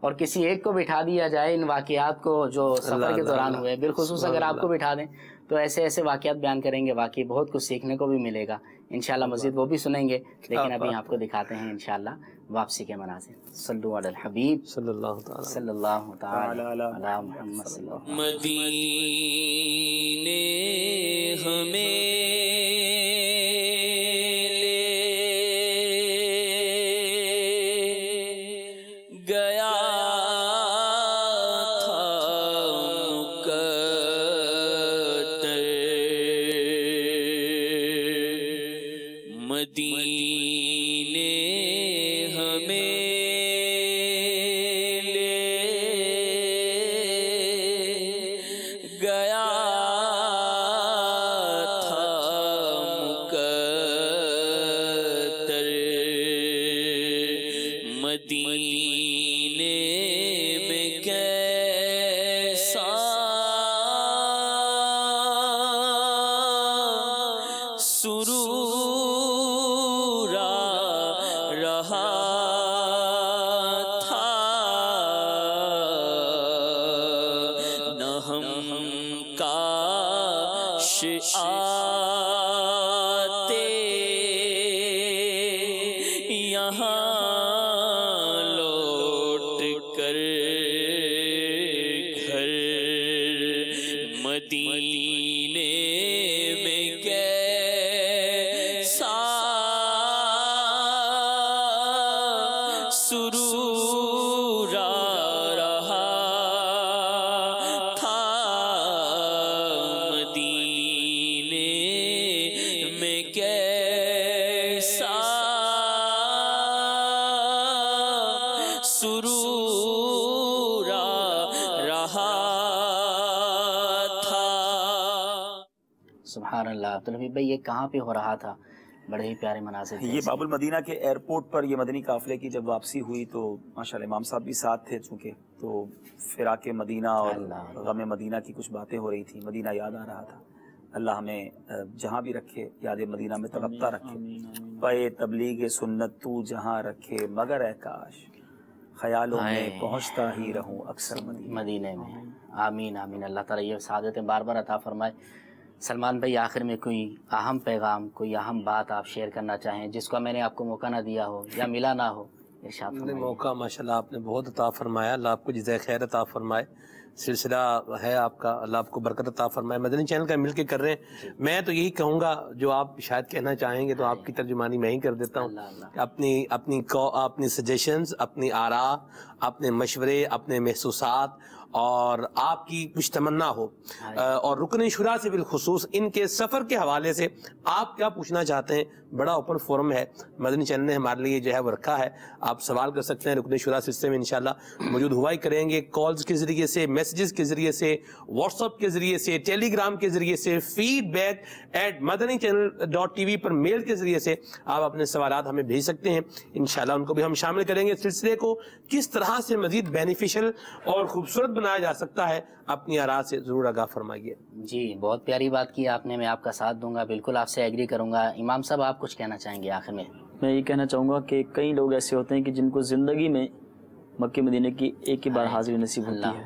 اور کسی ایک کو بٹھا دیا جائے ان واقعات کو جو سفر کے دوران ہوئے، بالخصوص اگر آپ کو بٹھا دیں تو ایسے ایسے واقعات بیان کریں گے، واقعی بہت کچھ سیکھنے کو بھی ملے گا انشاءاللہ، مزید وہ بھی سنیں گے، لیکن ابھی آپ کو دکھاتے ہیں انشاءاللہ واپسی کے مناظر۔ صلو علی الحبیب صلی اللہ تعالی علی محمد صلی اللہ۔ مدینے ہمیں سبحان اللہ۔ عبدالحبیب بھائی یہ کہاں پہ ہو رہا تھا؟ بڑے ہی پیارے مناظر تھے۔ یہ باب المدینہ کے ایئرپورٹ پر یہ مدنی قافلے کی جب واپسی ہوئی تو ماشاءاللہ امام صاحب بھی ساتھ تھے، چونکہ تو فراق مدینہ اور غم مدینہ کی کچھ باتیں ہو رہی تھیں، مدینہ یاد آ رہا تھا۔ اللہ ہمیں جہاں بھی رکھے یاد مدینہ میں تڑپتا رکھے، پے تبلیغ سنت تو جہاں رکھے، مگر اے کاش خیالوں میں پہنچتا ہی رہوں اکثر مدینے میں۔ آمین آمین۔ اللہ تعالیٰ یہ سعادتیں بار بار عطا فرمائے۔ سلمان بھائی آخر میں کوئی اہم پیغام، کوئی اہم بات آپ شیئر کرنا چاہیں جس کو میں نے آپ کو موقع نہ دیا ہو یا ملا نہ ہو، ارشاد فرمائیں۔ موقع ماشاءاللہ آپ نے بہت عطا فرمایا، اللہ آپ کو جزائے خیر عطا فرمائے۔ سلسلہ ہے آپ کا، اللہ آپ کو برکت عطا فرمائے۔ مدنی چینل کا مل کے کر رہے ہیں، میں تو یہی کہوں گا جو آپ شاید کہنا چاہیں گے تو آپ کی ترجمانی میں ہی کر دیتا ہوں۔ اپنی سجیشنز، اپنی آراء، اپنے مشورے، اپنے محسوسات اور آپ کی کچھ تمنا ہو، اور رکن شورا سے بالخصوص ان کے سفر کے حوالے سے آپ کیا پوچھنا چاہتے ہیں، بڑا اوپن فورم ہے، مدنی چینل نے ہمارے لیے جو ہے وہ رکھا ہے، آپ سوال کر سکتے ہیں۔ رکن شورا سلسلے میں انشاءاللہ موجود ہوا ہی کریں گے، کالز کے ذریعے سے، میسیجز کے ذریعے سے، واٹس ایپ کے ذریعے سے، ٹیلی گرام کے ذریعے سے، feedback@madanichannel.tv پر میل کے ذریعے سے آپ اپنے سوالات ہمیں بھیج سکتے ہیں، انشاءاللہ ان کو بھی ہم شامل کریں گے۔ سلسلے کو کس طرح سے مزید بینیفیشل اور خوبصورت بنایا جا سکتا ہے، اپنی آراء سے ضرور آگاہ فرمائیے۔ جی بہت پیاری بات کی آپ نے، میں آپ کا ساتھ دوں گا، بالکل آپ سے ایگری کروں گا۔ امام صاحب آپ کچھ کہنا چاہیں گے آخر میں؟ میں یہ کہنا چاہوں گا کہ کئی لوگ ایسے ہوتے ہیں کہ جن کو زندگی میں مکہ مدینہ کی ایک ہی بار حاضری نصیب ہوتی ہے،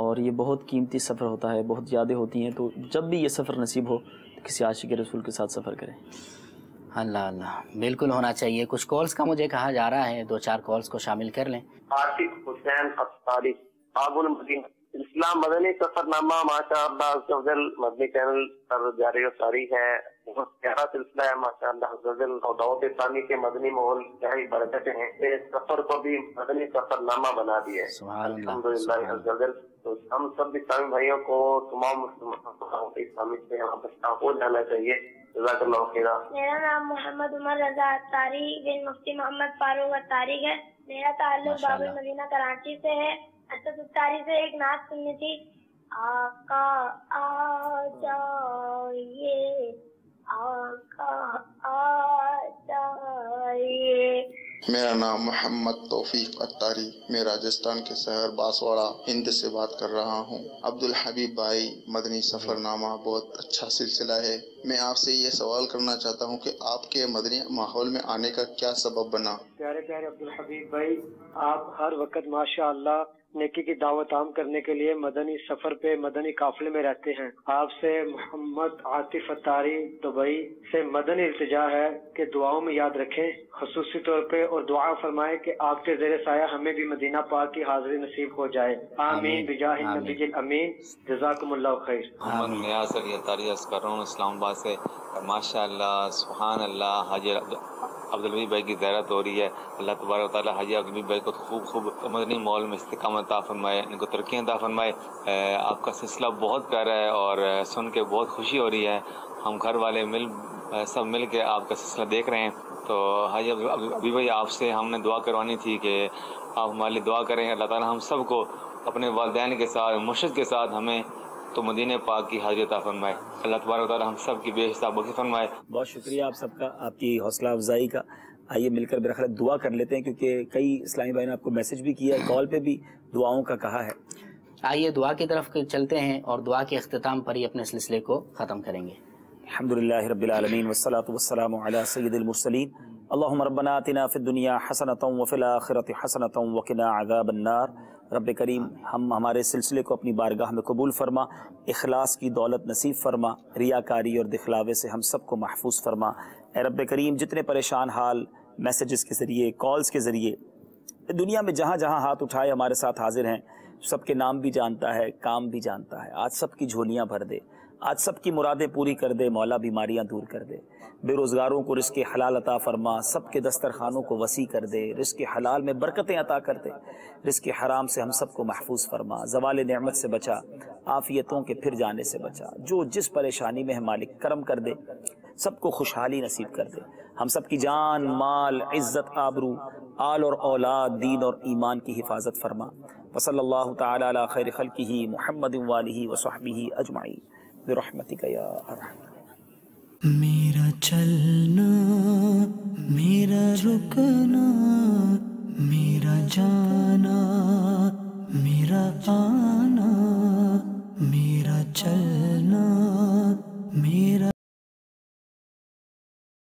اور یہ بہت قیمتی سفر ہوتا ہے، بہت یادیں ہوتی ہیں، تو جب بھی یہ سفر نصیب ہو تو کسی عاشق رسول کے ساتھ سفر کریں۔ اللہ اللہ، بالکل ہونا چاہیے۔ کچھ کالز کا مجھے کہا جا رہا ہے، 2-4 کالز کو شامل کر لیں۔ عاشق حسین افطاری، باب المدینہ، اسلام مدنی سفر نامہ ماشاء اللہ عز و جل مدنی چینل پر جاری و ساری ہے، بہت پیارا سلسلہ ہے ماشاء اللہ عز و جل، اور دعوت ثانی کے مدنی ماحول کیا ہی برکتیں ہیں، اس سفر کو بھی مدنی سفر نامہ بنا دیا ہے الحمدللہ عز و جل۔ تو ہم سب اسلامی بھائیوں کو تمام اسلامی سے وابستہ ہو جانا چاہیے۔ جزاک اللہ خیر۔ میرا نام محمد عمر رضا اتاری بن مفتی محمد فاروق اتاری ہے، میرا تعلق باب المدینہ کراچی سے ہے۔ اسد اتاری سے ایک نعت سننی تھی، آقا آ جائیے، آقا آ جائیے، میرا نام محمد توفیق اتاری، میں راجستھان کے شہر باسواڑا ہند سے بات کر رہا ہوں۔ عبدالحبیب بھائی، مدنی سفر نامہ بہت اچھا سلسلہ ہے۔ میں آپ سے یہ سوال کرنا چاہتا ہوں کہ آپ کے مدنی ماحول میں آنے کا کیا سبب بنا؟ پیارے پیارے عبدالحبیب بھائی، آپ ہر وقت ماشاء اللہ نیکی کی دعوت عام کرنے کے لیے مدنی سفر پہ مدنی قافلے میں رہتے ہیں۔ آپ سے محمد عاطف اتاری دبئی سے مدنی التجا ہے کہ دعاؤں میں یاد رکھیں خصوصی طور پہ، اور دعا فرمائے کہ آپ کے زیر سایہ ہمیں بھی مدینہ پاک کی حاضری نصیب ہو جائے۔ آمین بجاہ النبی الامین، جزاکم اللہ خیر۔ محمد نیاز علی اتاری عرض کر رہا ہوں اسلام آباد سے۔ ماشاء اللہ، سبحان اللہ، حاجی عبدالحبیب بھائی کی زیارت ہو رہی ہے۔ اللہ تبارک و تعالیٰ حاجی عبدالحبیب بھائی کو خوب مدنی ماحول میں استقامت عطا فرمائے، ان کو ترقی عطا فرمائے۔ آپ کا سلسلہ بہت پیارا ہے اور سن کے بہت خوشی ہو رہی ہے۔ ہم گھر والے سب مل کے آپ کا سلسلہ دیکھ رہے ہیں۔ تو حاجی عبدالحبیب بھائی، آپ سے ہم نے دعا کروانی تھی کہ آپ ہمارے لیے دعا کریں۔ اللہ تعالیٰ ہم سب کو اپنے والدین کے ساتھ، مرشد کے ساتھ ہمیں تو مدینہ پاک کی حاضری عطا فرمائے۔ اللہ تبارک و تعالیٰ ہم سب کی بے حساب بخشش فرمائے۔ بہت شکریہ آپ سب کا، آپ کی حوصلہ افزائی کا۔ آئیے مل کر میرا خیال دعا کر لیتے ہیں، کیونکہ کئی اسلامی بھائی نے آپ کو میسج بھی کیا ہے، کال پہ بھی دعاؤں کا کہا ہے۔ آئیے دعا کی طرف چلتے ہیں اور دعا کے اختتام پر ہی اپنے سلسلے کو ختم کریں گے۔ الحمدللہ رب العالمین والصلاة والسلام علی سید المرسلین۔ اللہم ربنا آتنا فی الدنیا حسنۃ وفی الآخرۃ حسنۃ وقنا عذاب النار۔ رب کریم، ہمارے سلسلے کو اپنی بارگاہ میں قبول فرما، اخلاص کی دولت نصیب فرما، ریاکاری اور دکھلاوے سے ہم سب کو محفوظ فرما۔ اے رب کریم، جتنے پریشان حال میسیجز کے ذریعے، کالز کے ذریعے دنیا میں جہاں جہاں ہاتھ اٹھائے ہمارے ساتھ حاضر ہیں، سب کے نام بھی جانتا ہے، کام بھی جانتا ہے۔ آج سب کی جھولیاں بھر دے، آج سب کی مرادیں پوری کر دے مولا، بیماریاں دور کر دے، بے روزگاروں کو رزق حلال عطا فرما، سب کے دسترخوانوں کو وسیع کر دے، رزق حلال میں برکتیں عطا کر دے، رزق حرام سے ہم سب کو محفوظ فرما، زوال نعمت سے بچا، عافیتوں کے پھر جانے سے بچا۔ جو جس پریشانی میں ہے مالک کرم کر دے، سب کو خوشحالی نصیب کر دے، ہم سب کی جان، مال، عزت، آبرو، آل اور اولاد، دین اور ایمان کی حفاظت فرما۔ وصلی اللہ تعالی علی خیر خلقہ محمد والہ وصحبہ اجمعین برحمتک یا ارحم۔ میرا چلنا، میرا رکنا، میرا جان